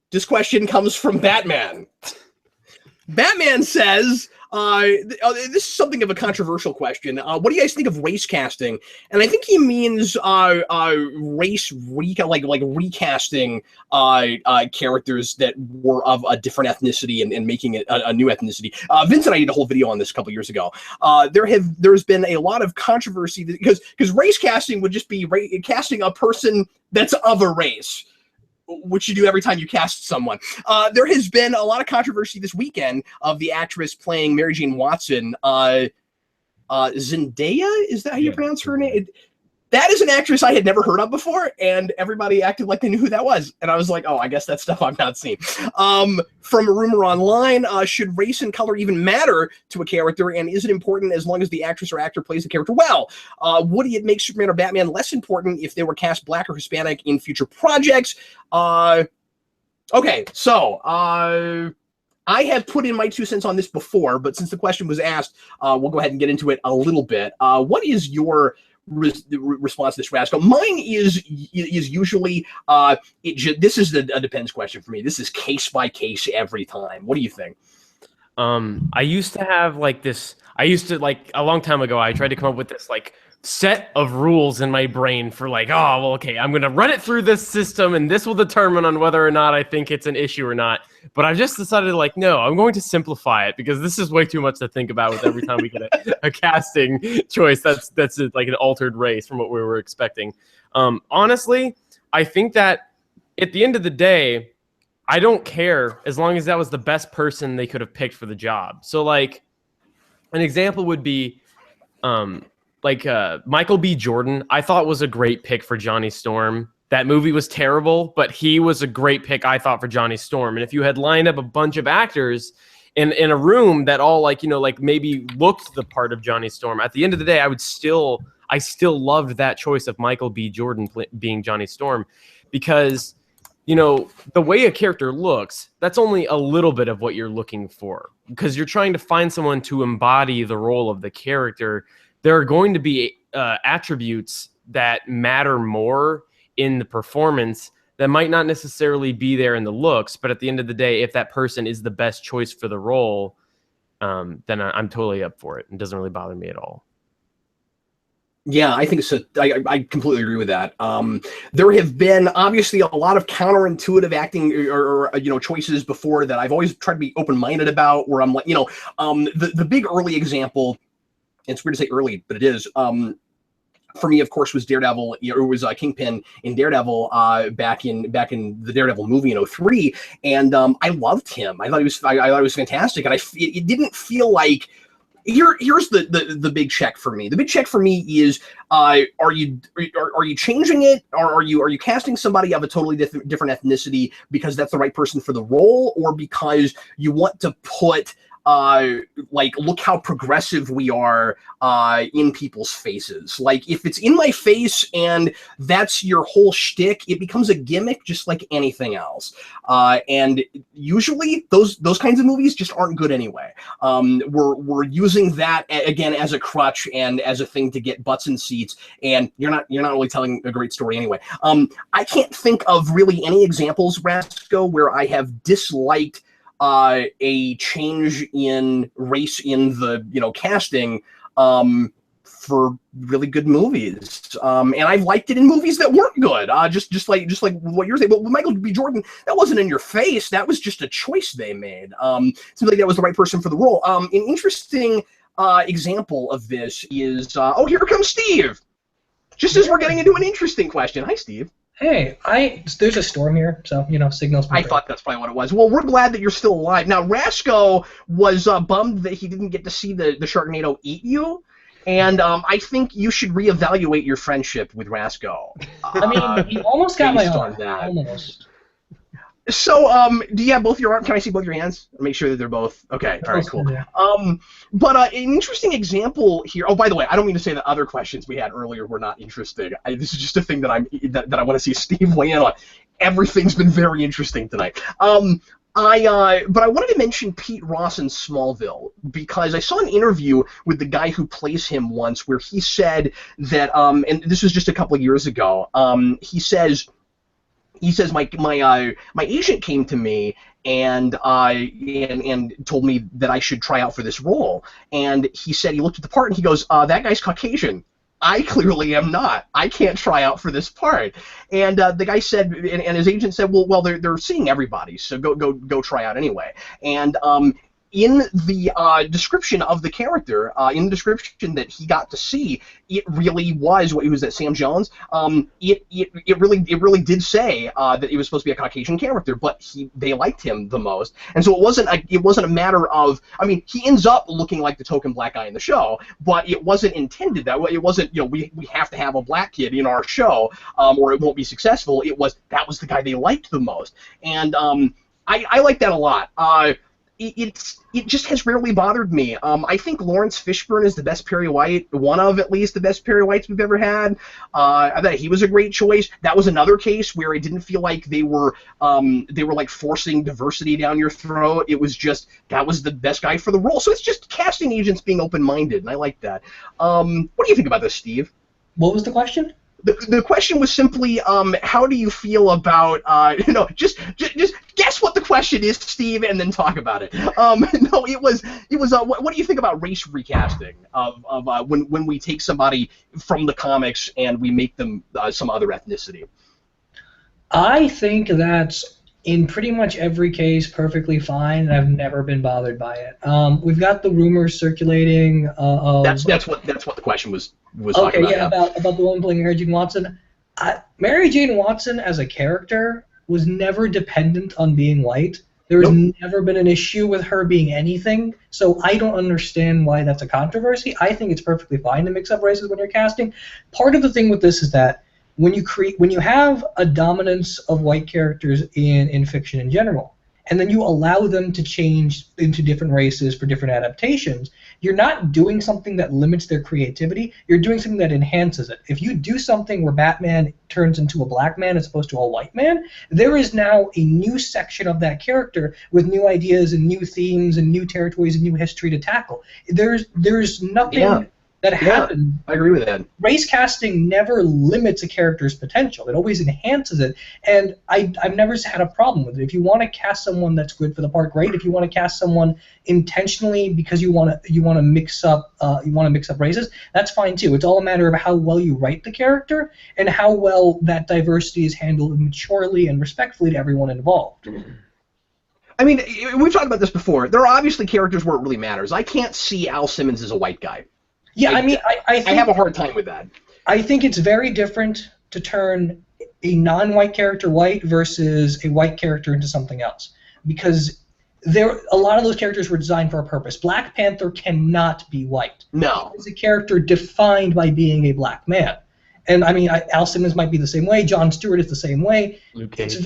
This question comes from Batman. Batman says, this is something of a controversial question. What do you guys think of race casting? And I think he means race recasting characters that were of a different ethnicity and making it a new ethnicity. Vince and I did a whole video on this a couple years ago. There's been a lot of controversy because race casting would just be casting a person that's of a race. which you do every time you cast someone. There has been a lot of controversy this weekend of the actress playing Mary Jane Watson. Zendaya, is that how you pronounce her name? That is an actress I had never heard of before, and everybody acted like they knew who that was. And I was like, oh, I guess that's stuff I've not seen. From a rumor online, should race and color even matter to a character, and is it important as long as the actress or actor plays the character well? Would it make Superman or Batman less important if they were cast Black or Hispanic in future projects? Okay, so I have put in my 2 cents on this before, but since the question was asked, we'll go ahead and get into it a little bit. What is your response to this, Rascal? Mine is usually this is a depends question for me. This is case by case every time. What do you think? I used to have like this. I used to, like, a long time ago, I tried to come up with this like set of rules in my brain for like, oh, well, okay, I'm going to run it through this system and this will determine on whether or not I think it's an issue or not. But I've just decided, like, no, I'm going to simplify it because this is way too much to think about with every time we get a casting choice that's like an altered race from what we were expecting. Honestly, I think that at the end of the day, I don't care as long as that was the best person they could have picked for the job. So, like, an example would be Michael B. Jordan, I thought was a great pick for Johnny Storm. That movie was terrible, but he was a great pick, I thought, for Johnny Storm. And if you had lined up a bunch of actors in a room that all, like, you know, like maybe looked the part of Johnny Storm, at the end of the day, I still loved that choice of Michael B. Jordan being Johnny Storm, because, you know, the way a character looks, that's only a little bit of what you're looking for, because you're trying to find someone to embody the role of the character. There are going to be attributes that matter more in the performance that might not necessarily be there in the looks, but at the end of the day, if that person is the best choice for the role, then I'm totally up for it. It doesn't really bother me at all. Yeah, I think so. I completely agree with that. There have been obviously a lot of counterintuitive acting or you know, choices before that I've always tried to be open-minded about, where I'm like, you know, the big early example, it's weird to say early, but it is, for me, of course, was Daredevil. You know, it was Kingpin in Daredevil back in the Daredevil movie in 2003, and I loved him. I thought it was fantastic, and it didn't feel like. Here's the big check for me. The big check for me is, are you changing it, or are you casting somebody of a totally different ethnicity because that's the right person for the role, or because you want to put like, look how progressive we are in people's faces. Like, if it's in my face and that's your whole shtick, it becomes a gimmick just like anything else. And usually those kinds of movies just aren't good anyway. We're using that again as a crutch and as a thing to get butts in seats, and you're not really telling a great story anyway. I can't think of really any examples, Rasco, where I have disliked a change in race in the, you know, casting for really good movies, and I've liked it in movies that weren't good. Just like what you're saying. But with Michael B. Jordan, that wasn't in your face. That was just a choice they made. Seems like that was the right person for the role. An interesting example of this is oh, here comes Steve. Just as we're getting into an interesting question. Hi, Steve. Hey, there's a storm here, so, you know, signals. I thought that's probably what it was. Well, we're glad that you're still alive. Now, Rasco was bummed that he didn't get to see the Sharknado eat you, and I think you should reevaluate your friendship with Rasco. I mean, he almost got my arm. Almost. So, do you have both your arms? Can I see both your hands? Make sure that they're both okay. All right, cool. Yeah. But an interesting example here. Oh, by the way, I don't mean to say that other questions we had earlier were not interesting. This is just a thing that I want to see Steve weigh in on. Everything's been very interesting tonight. But I wanted to mention Pete Ross in Smallville, because I saw an interview with the guy who plays him once, where he said that, and this was just a couple of years ago. He says my agent came to me and told me that I should try out for this role. And he said he looked at the part and he goes, that guy's Caucasian. I clearly am not. I can't try out for this part. And the guy said, and his agent said, well, they're seeing everybody, so go try out anyway. And in the description of the character, in the description that he got to see, it really was what was that Sam Jones. It really did say that it was supposed to be a Caucasian character, but they liked him the most, and so it wasn't a matter of. I mean, he ends up looking like the token black guy in the show, but it wasn't intended that way. It wasn't, we have to have a black kid in our show, or it won't be successful. That was the guy they liked the most, and I like that a lot. It just has rarely bothered me. I think Lawrence Fishburne is the best Perry White, one of at least the best Perry Whites we've ever had. I thought he was a great choice. That was another case where I didn't feel like they were like forcing diversity down your throat. It was just that was the best guy for the role. So it's just casting agents being open-minded, and I like that. What do you think about this, Steve? What was the question? The question was simply, how do you feel about, just guess what the question is, Steve, and then talk about it. No, it was, what do you think about race recasting of when we take somebody from the comics and we make them some other ethnicity? I think that's in pretty much every case perfectly fine, and I've never been bothered by it. We've got the rumors circulating. That's what the question was okay, talking about. Yeah, about the one playing Mary Jane Watson. Mary Jane Watson as a character was never dependent on being white. There has never been an issue with her being anything, so I don't understand why that's a controversy. I think it's perfectly fine to mix up races when you're casting. Part of the thing with this is that when you have a dominance of white characters in fiction in general, and then you allow them to change into different races for different adaptations, you're not doing something that limits their creativity, you're doing something that enhances it. If you do something where Batman turns into a black man as opposed to a white man, there is now a new section of that character with new ideas and new themes and new territories and new history to tackle. There's nothing that happened. I agree with that. Race casting never limits a character's potential. It always enhances it, and I've never had a problem with it. If you want to cast someone that's good for the part, great. If you want to cast someone intentionally because you want to mix up races, that's fine too. It's all a matter of how well you write the character and how well that diversity is handled maturely and respectfully to everyone involved. I mean, we've talked about this before. There are obviously characters where it really matters. I can't see Al Simmons as a white guy. Yeah, I mean, I have a hard time with that. I think it's very different to turn a non-white character white versus a white character into something else, because a lot of those characters were designed for a purpose. Black Panther cannot be white. No. He's a character defined by being a black man. And, I mean, Al Simmons might be the same way. John Stewart is the same way. Luke Cage.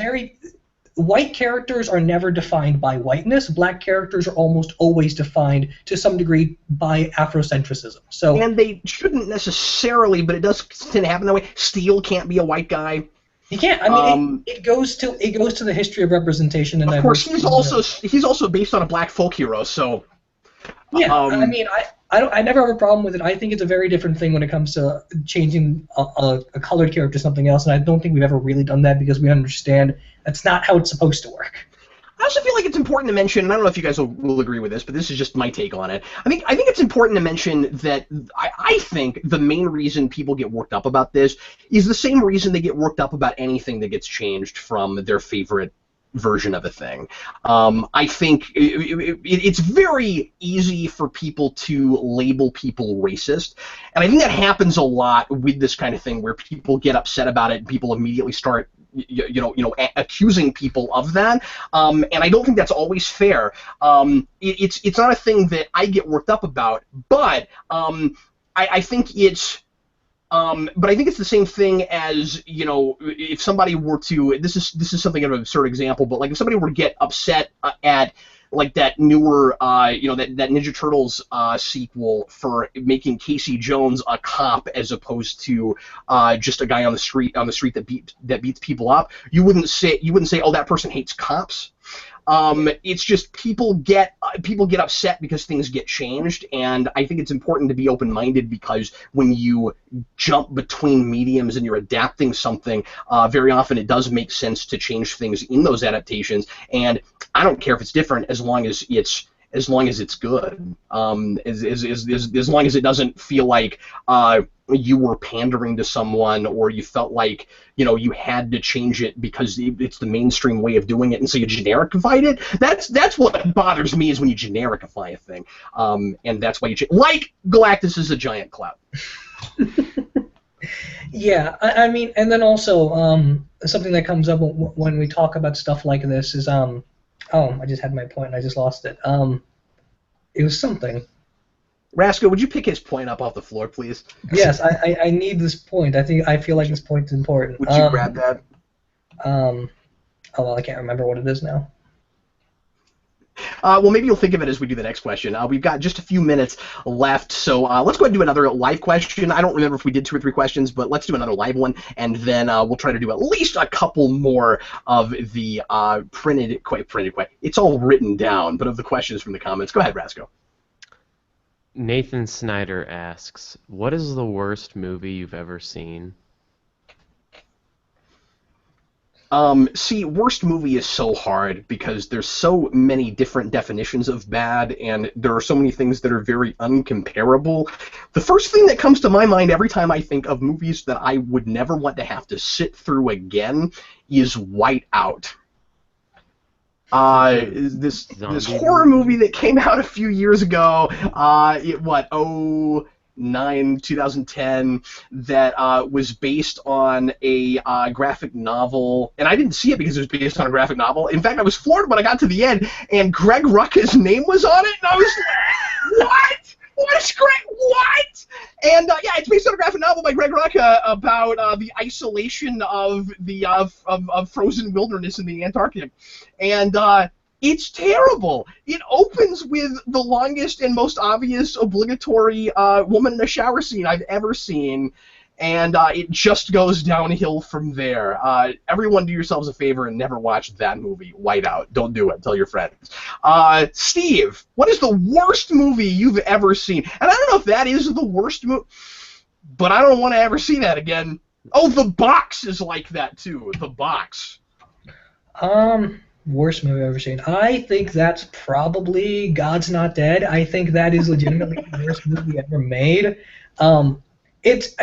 White characters are never defined by whiteness. Black characters are almost always defined, to some degree, by Afrocentrism. And they shouldn't necessarily, but it does tend to happen that way. Steel can't be a white guy. He can't. I mean, it goes to the history of representation and diversity. Of course, he's also based on a black folk hero, so. Yeah, I mean, I never have a problem with it. I think it's a very different thing when it comes to changing a colored character to something else, and I don't think we've ever really done that because we understand that's not how it's supposed to work. I also feel like it's important to mention, and I don't know if you guys will agree with this, but this is just my take on it. I think it's important to mention that I think the main reason people get worked up about this is the same reason they get worked up about anything that gets changed from their favorite version of a thing. I think it's very easy for people to label people racist, and I think that happens a lot with this kind of thing where people get upset about it and people immediately start accusing people of that, and I don't think that's always fair. It's not a thing that I get worked up about, but I think it's. But I think it's the same thing as, if somebody were to, this is something of an absurd example, but like if somebody were to get upset at like that newer, that Ninja Turtles sequel for making Casey Jones a cop as opposed to just a guy on the street that beats people up, you wouldn't say, oh, that person hates cops. It's just people get upset because things get changed, and I think it's important to be open-minded because when you jump between mediums and you're adapting something, very often it does make sense to change things in those adaptations, and I don't care if it's different as long as it's good, as long as it doesn't feel like you were pandering to someone, or you felt like, you had to change it because it's the mainstream way of doing it, and so you genericified it. That's what bothers me, is when you genericify a thing, and that's why like Galactus is a giant cloud. Yeah, I mean, and then also something that comes up when we talk about stuff like this is oh, I just had my point and I just lost it. It was something. Rasco, would you pick his point up off the floor, please? Yes, I need this point. I feel like this point is important. Would you grab that? Oh well, I can't remember what it is now. Well, maybe you'll think of it as we do the next question. We've got just a few minutes left, so let's go ahead and do another live question. I don't remember if we did 2 or 3 questions, but let's do another live one, and then we'll try to do at least a couple more of the printed. It's all written down, but of the questions from the comments. Go ahead, Rasco. Nathan Snyder asks, what is the worst movie you've ever seen? See, worst movie is so hard because there's so many different definitions of bad, and there are so many things that are very uncomparable. The first thing that comes to my mind every time I think of movies that I would never want to have to sit through again is White Out. This horror movie that came out a few years ago, 2010, that was based on a graphic novel, and I didn't see it because it was based on a graphic novel. In fact, I was floored when I got to the end, and Greg Rucka's name was on it, and I was like, what? What is Greg? What? And yeah, it's based on a graphic novel by Greg Rucka about the isolation of the of frozen wilderness in the Antarctic, and it's terrible. It opens with the longest and most obvious obligatory woman in a shower scene I've ever seen, and it just goes downhill from there. Everyone do yourselves a favor and never watch that movie, White Out. Don't do it. Tell your friends. Steve, what is the worst movie you've ever seen? And I don't know if that is the worst movie, but I don't want to ever see that again. Oh, The Box is like that, too. The Box. Worst movie I've ever seen. I think that's probably God's Not Dead. I think that is legitimately the worst movie ever made. It's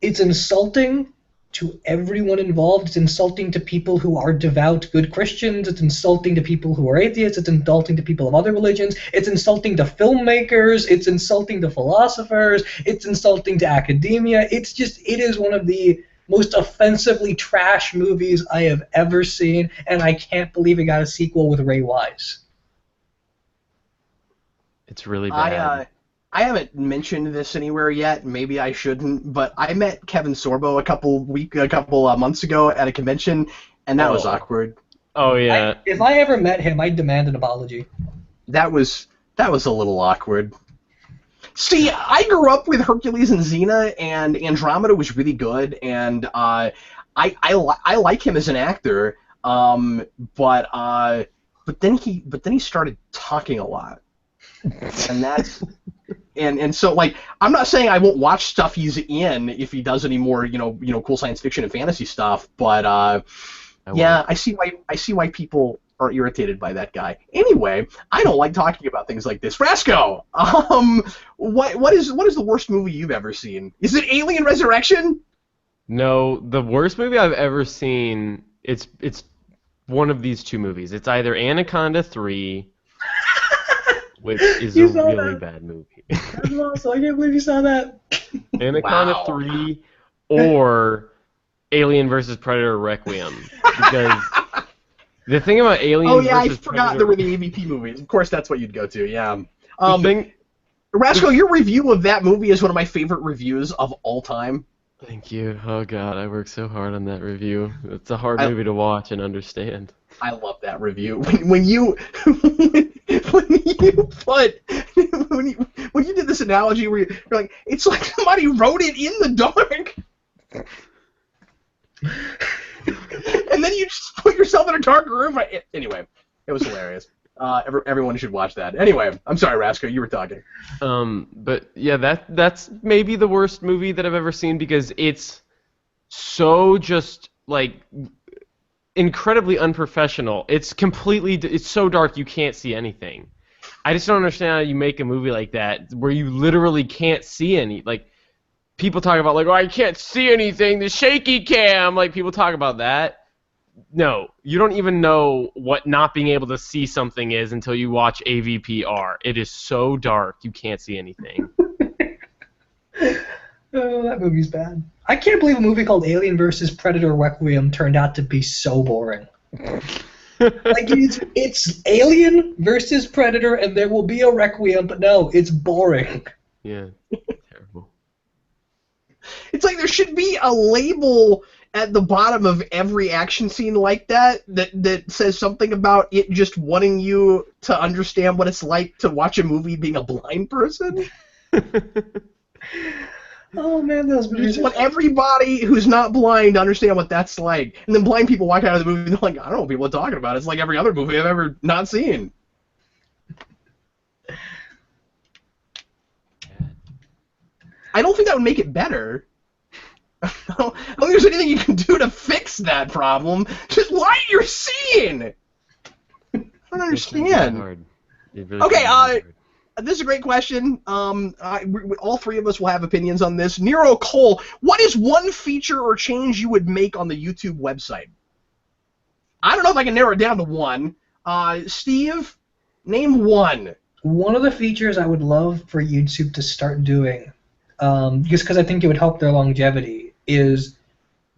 insulting to everyone involved. It's insulting to people who are devout, good Christians. It's insulting to people who are atheists. It's insulting to people of other religions. It's insulting to filmmakers. It's insulting to philosophers. It's insulting to academia. It is one of the most offensively trash movies I have ever seen, and I can't believe it got a sequel with Ray Wise. It's really bad. I haven't mentioned this anywhere yet. Maybe I shouldn't, but I met Kevin Sorbo a couple months ago at a convention, and that was awkward. Oh yeah. If I ever met him, I'd demand an apology. That was a little awkward. See, I grew up with Hercules and Xena, and Andromeda was really good, and I like him as an actor, but then he started talking a lot, and that's and so like I'm not saying I won't watch stuff he's in if he does any more cool science fiction and fantasy stuff, but yeah, I see why people are irritated by that guy. Anyway, I don't like talking about things like this. Rasco, what is the worst movie you've ever seen? Is it Alien Resurrection? No, the worst movie I've ever seen, it's one of these 2 movies. It's either Anaconda 3, which is a really bad movie. That's awesome. I can't believe you saw that. Anaconda 3 or Alien vs. Predator Requiem, because the thing about Alien Oh yeah, I versus forgot Predator, there were the AVP movies. Of course, that's what you'd go to. Yeah. Rasco, your review of that movie is one of my favorite reviews of all time. Thank you. Oh god, I worked so hard on that review. It's a hard movie to watch and understand. I love that review. When you did this analogy where you're like, it's like somebody wrote it in the dark. And then you just put yourself in a dark room. Anyway, it was hilarious. Everyone should watch that. Anyway, I'm sorry, Rasco, you were talking. But yeah, that's maybe the worst movie that I've ever seen because it's so just like incredibly unprofessional. It's so dark you can't see anything. I just don't understand how you make a movie like that where you literally can't see any. Like, people talk about, like, oh, I can't see anything, the shaky cam, like, people talk about that. No, you don't even know what not being able to see something is until you watch AVPR. It is so dark, you can't see anything. Oh, that movie's bad. I can't believe a movie called Alien vs. Predator Requiem turned out to be so boring. Like, it's Alien versus Predator, and there will be a Requiem, but no, it's boring. Yeah, terrible. It's like there should be a label at the bottom of every action scene like that says something about it just wanting you to understand what it's like to watch a movie being a blind person. Oh man, those You movies. just want everybody who's not blind to understand what that's like. And then blind people walk out of the movie and they're like, I don't know what people are talking about. It's like every other movie I've ever not seen. I don't think that would make it better. I don't think there's anything you can do to fix that problem. Just why you're seeing. I don't understand. Okay, this is a great question. All three of us will have opinions on this. Nero Cole, what is one feature or change you would make on the YouTube website? I don't know if I can narrow it down to one. Steve, name one. One of the features I would love for YouTube to start doing, just because I think it would help their longevity, is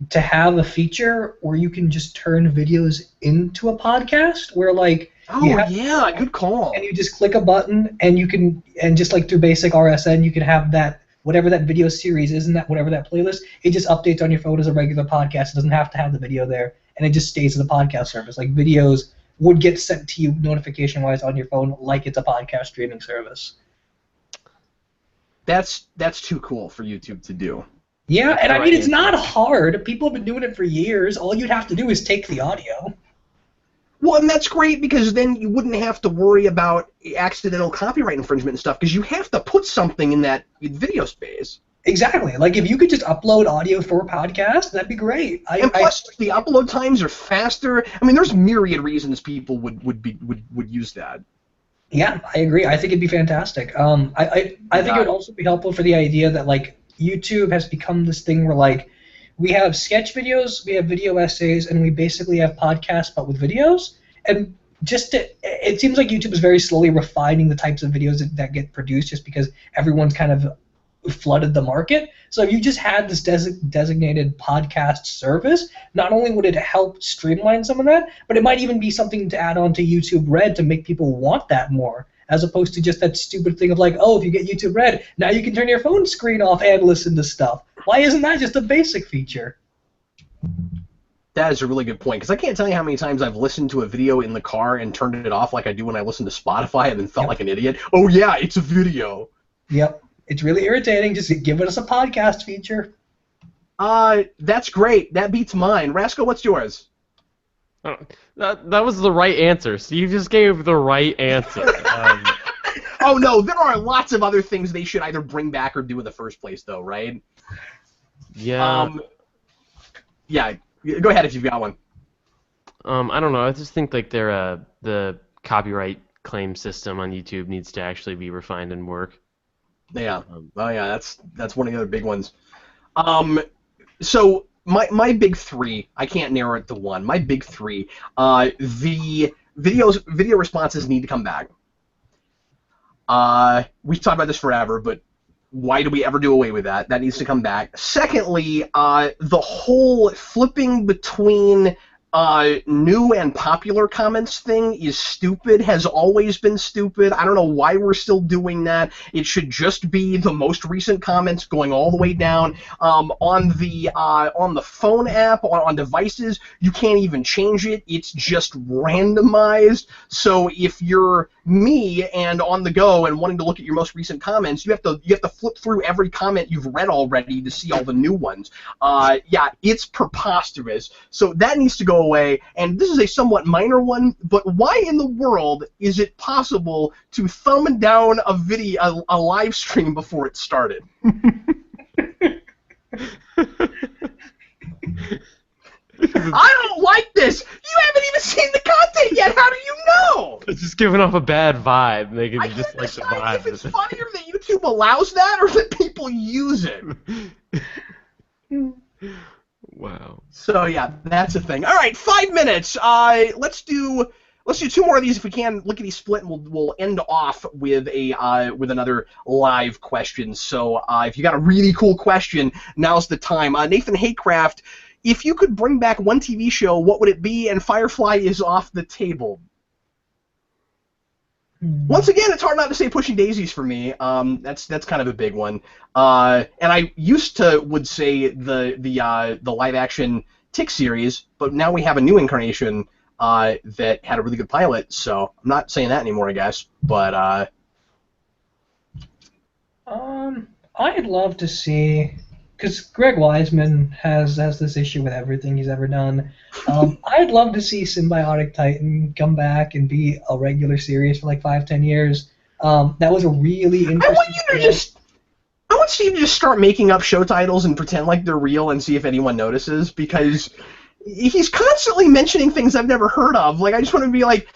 to have a feature where you can just turn videos into a podcast, where like yeah, good call. And you just click a button, and you can, and just like through basic RSN, you can have that, whatever that video series is in that, whatever that playlist, it just updates on your phone as a regular podcast. It doesn't have to have the video there, and it just stays as a podcast service. Like videos would get sent to you notification-wise on your phone, like it's a podcast streaming service. That's too cool for YouTube to do. Yeah, and I mean, it's not hard. People have been doing it for years. All you'd have to do is take the audio. Well, and that's great because then you wouldn't have to worry about accidental copyright infringement and stuff because you have to put something in that video space. Exactly. Like, if you could just upload audio for a podcast, that'd be great. And plus, the upload times are faster. I mean, there's myriad reasons people would use that. Yeah, I agree. I think it'd be fantastic. I think it would also be helpful for the idea that, like, YouTube has become this thing where, like, we have sketch videos, we have video essays, and we basically have podcasts but with videos. And it seems like YouTube is very slowly refining the types of videos that get produced just because everyone's kind of flooded the market. So if you just had this designated podcast service, not only would it help streamline some of that, but it might even be something to add on to YouTube Red to make people want that more, as opposed to just that stupid thing of like, oh, if you get YouTube Red, now you can turn your phone screen off and listen to stuff. Why isn't that just a basic feature? That is a really good point, because I can't tell you how many times I've listened to a video in the car and turned it off like I do when I listen to Spotify and then felt like an idiot. Oh yeah, it's a video. Yep. It's really irritating. Just give us a podcast feature. That's great. That beats mine. Rascal, what's yours? That was the right answer. Steve just gave the right answer. Oh no, there are lots of other things they should either bring back or do in the first place, though, right? Yeah. Yeah. Go ahead if you've got one. I don't know. I just think like the copyright claim system on YouTube needs to actually be refined and work. Yeah. That's one of the other big ones. So my big three, I can't narrow it to one. My big three, the video responses need to come back. We've talked about this forever, but why do we ever do away with that? That needs to come back. Secondly, the whole flipping between new and popular comments thing is stupid, has always been stupid. I don't know why we're still doing that. It should just be the most recent comments going all the way down. On the phone app, on devices, you can't even change it. It's just randomized. So if you're me and on the go and wanting to look at your most recent comments, you have to flip through every comment you've read already to see all the new ones. Yeah, it's preposterous. So that needs to go away. And this is a somewhat minor one, but why in the world is it possible to thumb down a video, a live stream before it started? I don't like this! You haven't even seen the content yet! How do you know? It's just giving off a bad vibe. They can just like the vibe. If it's funnier that YouTube YouTube allows that, or that people use it? Wow. So yeah, that's a thing. All right, 5 minutes. Let's do 2 more of these if we can. Lickety split, and we'll end off with another live question. So if you got a really cool question, now's the time. Nathan Haycraft, if you could bring back one TV show, what would it be? And Firefly is off the table. Once again, it's hard not to say Pushing Daisies for me. That's kind of a big one. And I would say the live action Tick series, but now we have a new incarnation that had a really good pilot. So I'm not saying that anymore, I guess. But I'd love to see, because Greg Wiseman has this issue with everything he's ever done. I'd love to see Symbiotic Titan come back and be a regular series for like 5-10 years. That was a really interesting. I want Steve to just start making up show titles and pretend like they're real and see if anyone notices, because he's constantly mentioning things I've never heard of. Like, I just want to be like,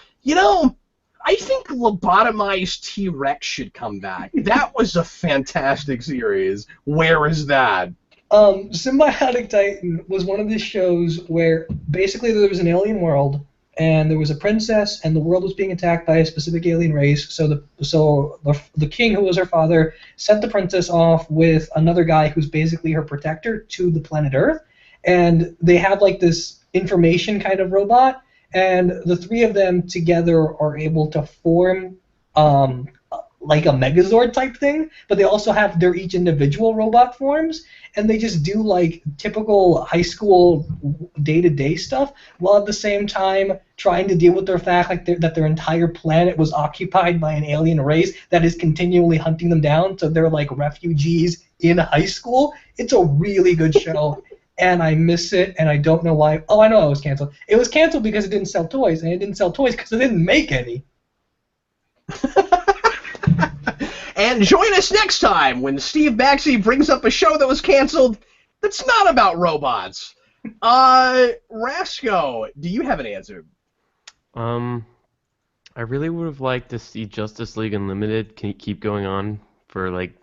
I think Lobotomized T-Rex should come back. That was a fantastic series. Where is that? Symbiotic Titan was one of these shows where basically there was an alien world, and there was a princess, and the world was being attacked by a specific alien race. So the king, who was her father, sent the princess off with another guy who's basically her protector to the planet Earth, and they have like this information kind of robot, and the three of them together are able to form like a Megazord type thing, but they also have their each individual robot forms, and they just do like typical high school day-to-day stuff, while at the same time trying to deal with their fact that their entire planet was occupied by an alien race that is continually hunting them down, so they're like refugees in high school. It's a really good show, and I miss it, and I don't know why. Oh, I know it was canceled. It was canceled because it didn't sell toys, and it didn't sell toys because it didn't make any. And join us next time when Steve Baxi brings up a show that was canceled that's not about robots. Rasco, do you have an answer? I really would have liked to see Justice League Unlimited keep going on for like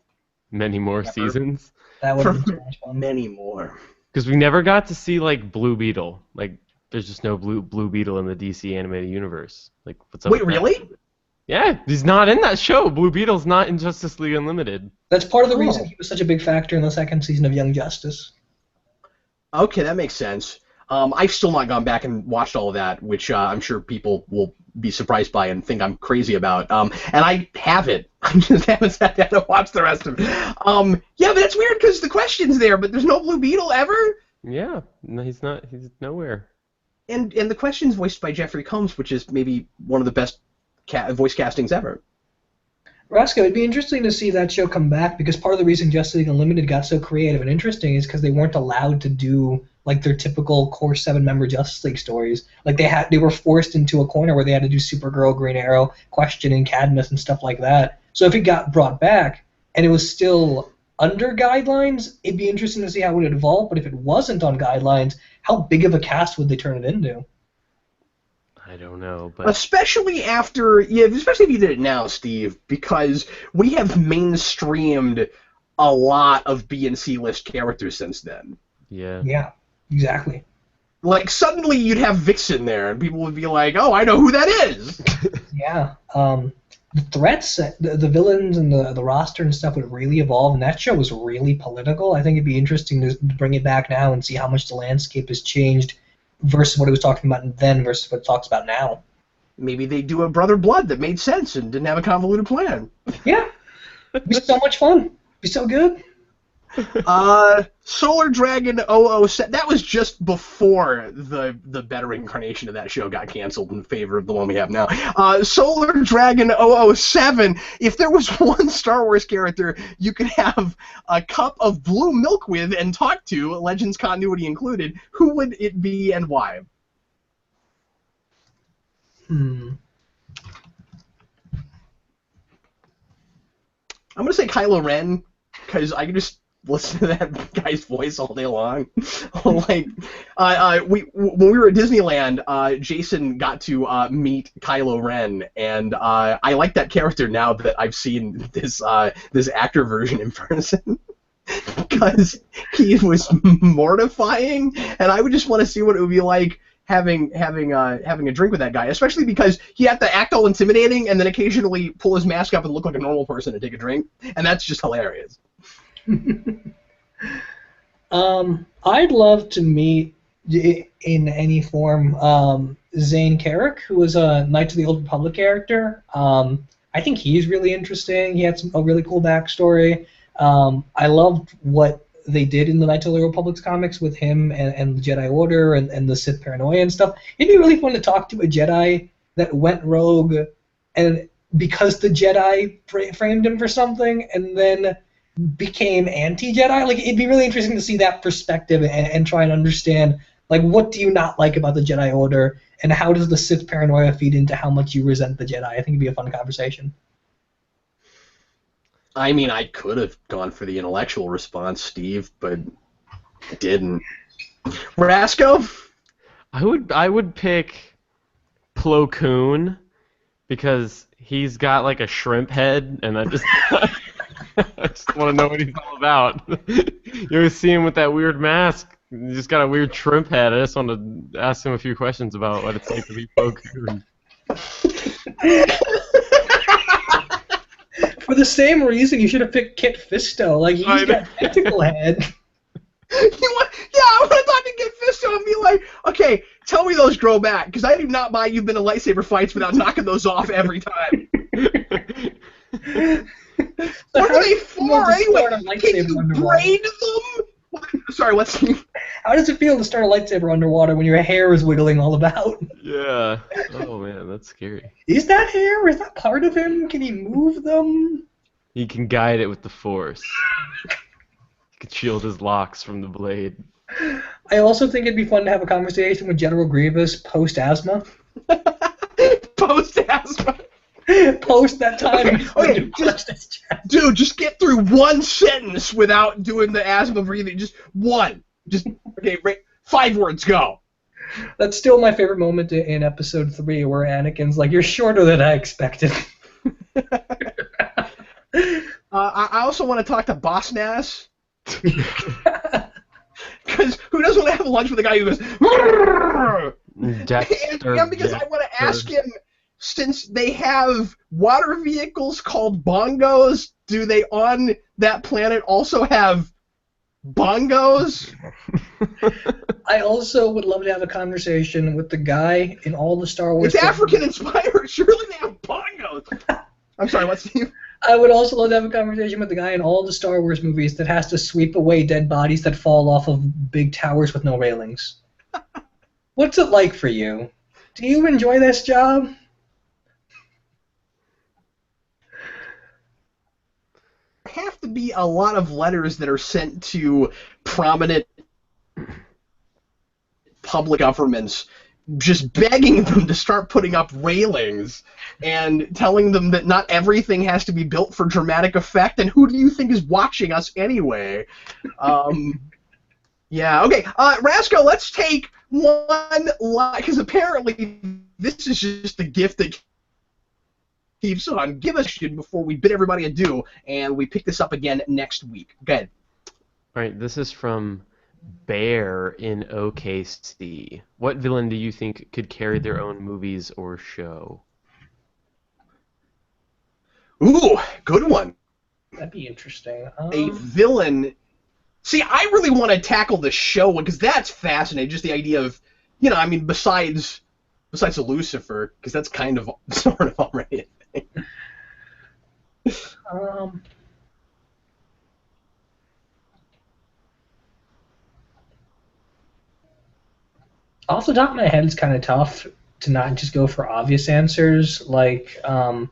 many more seasons. That would have been so much fun. Many more. Because we never got to see like Blue Beetle. Like, there's just no Blue Beetle in the DC animated universe. Like, what's up? Wait, really? Yeah, he's not in that show. Blue Beetle's not in Justice League Unlimited. That's part of the reason he was such a big factor in the second season of Young Justice. Okay, that makes sense. I've still not gone back and watched all of that, which I'm sure people will be surprised by and think I'm crazy about. And I have it. I just haven't sat down to watch the rest of it. Yeah, but that's weird because the question's there, but there's no Blue Beetle ever? Yeah, no, he's not. He's nowhere. And the question's voiced by Jeffrey Combs, which is maybe one of the best voice castings ever. Roscoe, it'd be interesting to see that show come back, because part of the reason Justice League Unlimited got so creative and interesting is because they weren't allowed to do like their typical core 7-member Justice League stories. Like they were forced into a corner where they had to do Supergirl, Green Arrow, Question, and Cadmus and stuff like that. So if it got brought back and it was still under guidelines, it'd be interesting to see how it would evolve. But if it wasn't on guidelines, how big of a cast would they turn it into? I don't know, but especially if you did it now, Steve, because we have mainstreamed a lot of B and C list characters since then. Yeah. Yeah, exactly. Like, suddenly you'd have Vixen there, and people would be like, "Oh, I know who that is." Yeah. The threats, the villains, and the roster and stuff would really evolve, and that show was really political. I think it'd be interesting to bring it back now and see how much the landscape has changed versus what it was talking about then versus what it talks about now. Maybe they do a Brother Blood that made sense and didn't have a convoluted plan. Yeah. It'd be so much fun. It'd be so good. Solar Dragon 007, that was just before the better incarnation of that show got canceled in favor of the one we have now. Solar Dragon 007, if there was one Star Wars character you could have a cup of blue milk with and talk to, Legends continuity included, who would it be and why? I'm going to say Kylo Ren, because I can just listen to that guy's voice all day long. Like, when we were at Disneyland, Jason got to meet Kylo Ren, and I like that character now that I've seen this actor version in person. Because he was mortifying, and I would just want to see what it would be like having a drink with that guy, especially because he had to act all intimidating and then occasionally pull his mask up and look like a normal person and take a drink, and that's just hilarious. I'd love to meet in any form Zane Carrick, who was a Knights of the Old Republic character. I think he's really interesting. He had a really cool backstory. I loved what they did in the Knights of the Republic's comics with him and the Jedi Order and the Sith paranoia and stuff. It'd be really fun to talk to a Jedi that went rogue, and because the Jedi framed him for something, and then became anti-Jedi. Like, it'd be really interesting to see that perspective and try and understand, like, what do you not like about the Jedi Order, and how does the Sith paranoia feed into how much you resent the Jedi? I think it'd be a fun conversation. I mean, I could have gone for the intellectual response, Steve, but didn't. Rasco? I would pick Plo Koon because he's got like a shrimp head, and I just I just want to know what he's all about. You always see him with that weird mask. He's just got a weird shrimp head. I just want to ask him a few questions about what it's like to be Plo Koon. For the same reason, you should have picked Kit Fisto. Like, he's got a tentacle head. I would have thought to get Fisto and be like, okay, tell me those grow back, because I do not buy you've been in lightsaber fights without knocking those off every time. What are they for anyway? Can you braid them? Sorry, what's How does it feel to start a lightsaber underwater when your hair is wiggling all about? Yeah. Oh man, that's scary. Is that hair? Is that part of him? Can he move them? He can guide it with the Force. He can shield his locks from the blade. I also think it'd be fun to have a conversation with General Grievous post-asthma. Post-asthma? Post that time. Okay, dude, just get through one sentence without doing the asthma breathing. Just one. Okay, 5 words, go. That's still my favorite moment in Episode 3, where Anakin's like, "You're shorter than I expected." I also want to talk to Boss Nass. Because who doesn't want to have lunch with a guy who goes, and because I want to ask him, since they have water vehicles called bongos, do they on that planet also have bongos? I also would love to have a conversation with the guy in all the Star Wars. It's African-inspired. Surely they have bongos. I'm sorry, what's Steve? I would also love to have a conversation with the guy in all the Star Wars movies that has to sweep away dead bodies that fall off of big towers with no railings. What's it like for you? Do you enjoy this job? Have to be a lot of letters that are sent to prominent public governments just begging them to start putting up railings and telling them that not everything has to be built for dramatic effect, and who do you think is watching us anyway? Yeah, okay, Rasco, let's take one line, because apparently this is just the gift that keeps on. Give us shit before we bid everybody adieu, and we pick this up again next week. Go ahead. All right, this is from Bear in OKC. What villain do you think could carry their own movies or show? Ooh, good one. That'd be interesting. A villain. See, I really want to tackle the show one because that's fascinating. Just the idea of, I mean, besides Lucifer, because that's kind of sort of already a thing. Off the top of my head, it's kind of tough to not just go for obvious answers. Like, I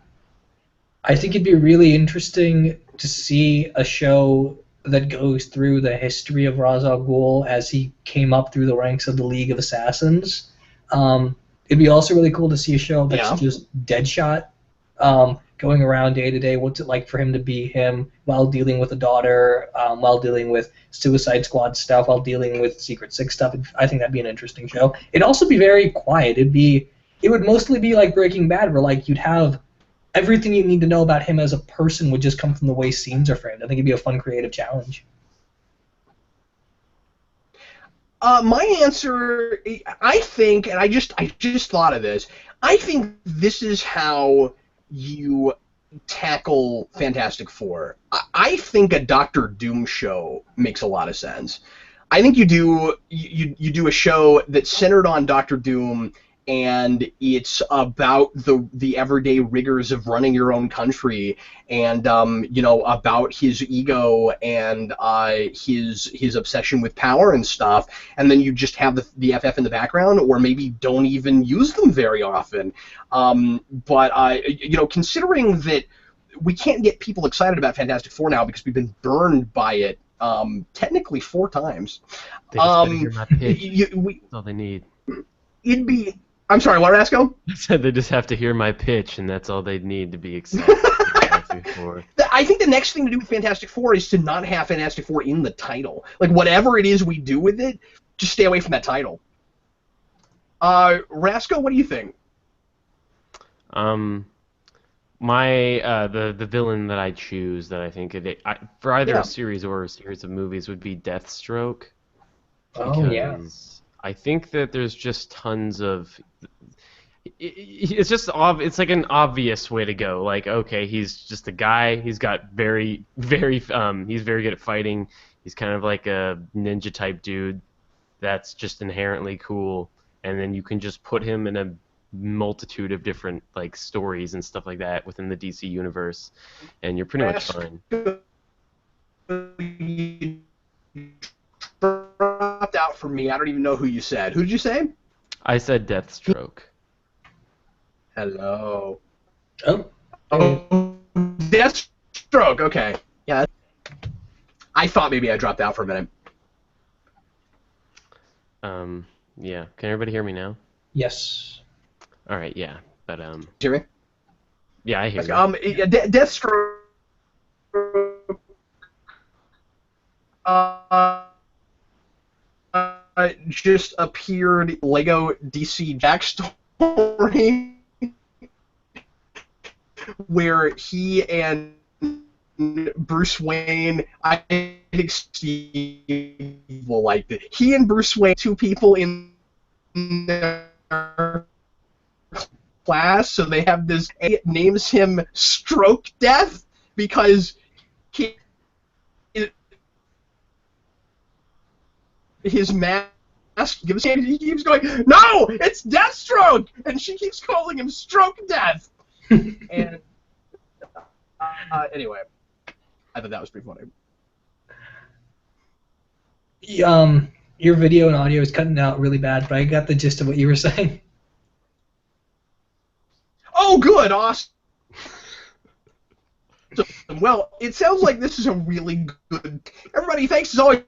think it'd be really interesting to see a show that goes through the history of Ra's al Ghul as he came up through the ranks of the League of Assassins. It'd be also really cool to see a show that's just Deadshot. going around day to day. What's it like for him to be him while dealing with a daughter, while dealing with Suicide Squad stuff, while dealing with Secret Six stuff? I think that'd be an interesting show. It'd also be very quiet. It would mostly be like Breaking Bad, where like you'd have everything you need to know about him as a person would just come from the way scenes are framed. I think it'd be a fun creative challenge. My answer, I think, and I just thought of this. I think this is how you tackle Fantastic Four. I think a Doctor Doom show makes a lot of sense. I think you do a show that's centered on Doctor Doom, and it's about the everyday rigors of running your own country, and about his ego and his obsession with power and stuff. And then you just have the FF in the background, or maybe don't even use them very often. But considering that we can't get people excited about Fantastic Four now because we've been burned by it technically 4 times. They just gotta hear my pitch. That's all they need. It'd be. I'm sorry, what, Rasco? I said they just have to hear my pitch, and that's all they need to be excited. I think the next thing to do with Fantastic Four is to not have Fantastic Four in the title. Like, whatever it is we do with it, just stay away from that title. Rasco, what do you think? The villain that I choose that I think for either a series or a series of movies would be Deathstroke. Oh, yeah. I think that there's just tons of. It's just it's like an obvious way to go. Like, okay, he's just a guy. He's got very, very. He's very good at fighting. He's kind of like a ninja type dude. That's just inherently cool. And then you can just put him in a multitude of different like stories and stuff like that within the DC universe, and you're pretty much fine. Dropped out for me. I don't even know who you said. Who did you say? I said Deathstroke. Hello. Oh. Deathstroke. Okay. Yeah. I thought maybe I dropped out for a minute. Yeah. Can everybody hear me now? Yes. All right. Yeah. But Hear me? Yeah, I hear you. Deathstroke. Just appeared Lego DC Jack story where he and Bruce Wayne, I think Steve will like it. He and Bruce Wayne, 2 people in their class, so they have this. It names him Stroke Death because his mask gives him. He keeps going, no, it's Deathstroke, and she keeps calling him Stroke Death. And anyway, I thought that was pretty funny. Your video and audio is cutting out really bad, but I got the gist of what you were saying. Oh, good, awesome. Well, it sounds like this is a really good. Everybody, thanks as always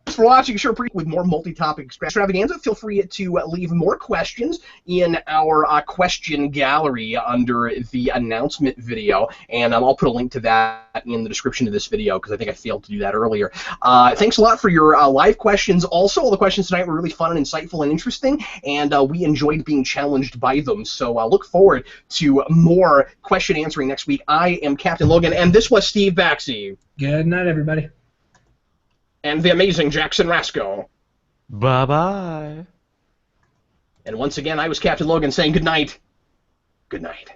for watching. Sure, with more multi-topic extravaganza. Feel free to leave more questions in our question gallery under the announcement video, and I'll put a link to that in the description of this video because I think I failed to do that earlier. Thanks a lot for your live questions. Also, all the questions tonight were really fun and insightful and interesting, and we enjoyed being challenged by them. So look forward to more question answering next week. I am Captain Logan, and this was Steve Baxey. Good night, everybody. And the amazing Jackson Rasco. Bye-bye. And once again, I was Captain Logan saying good night. Good night.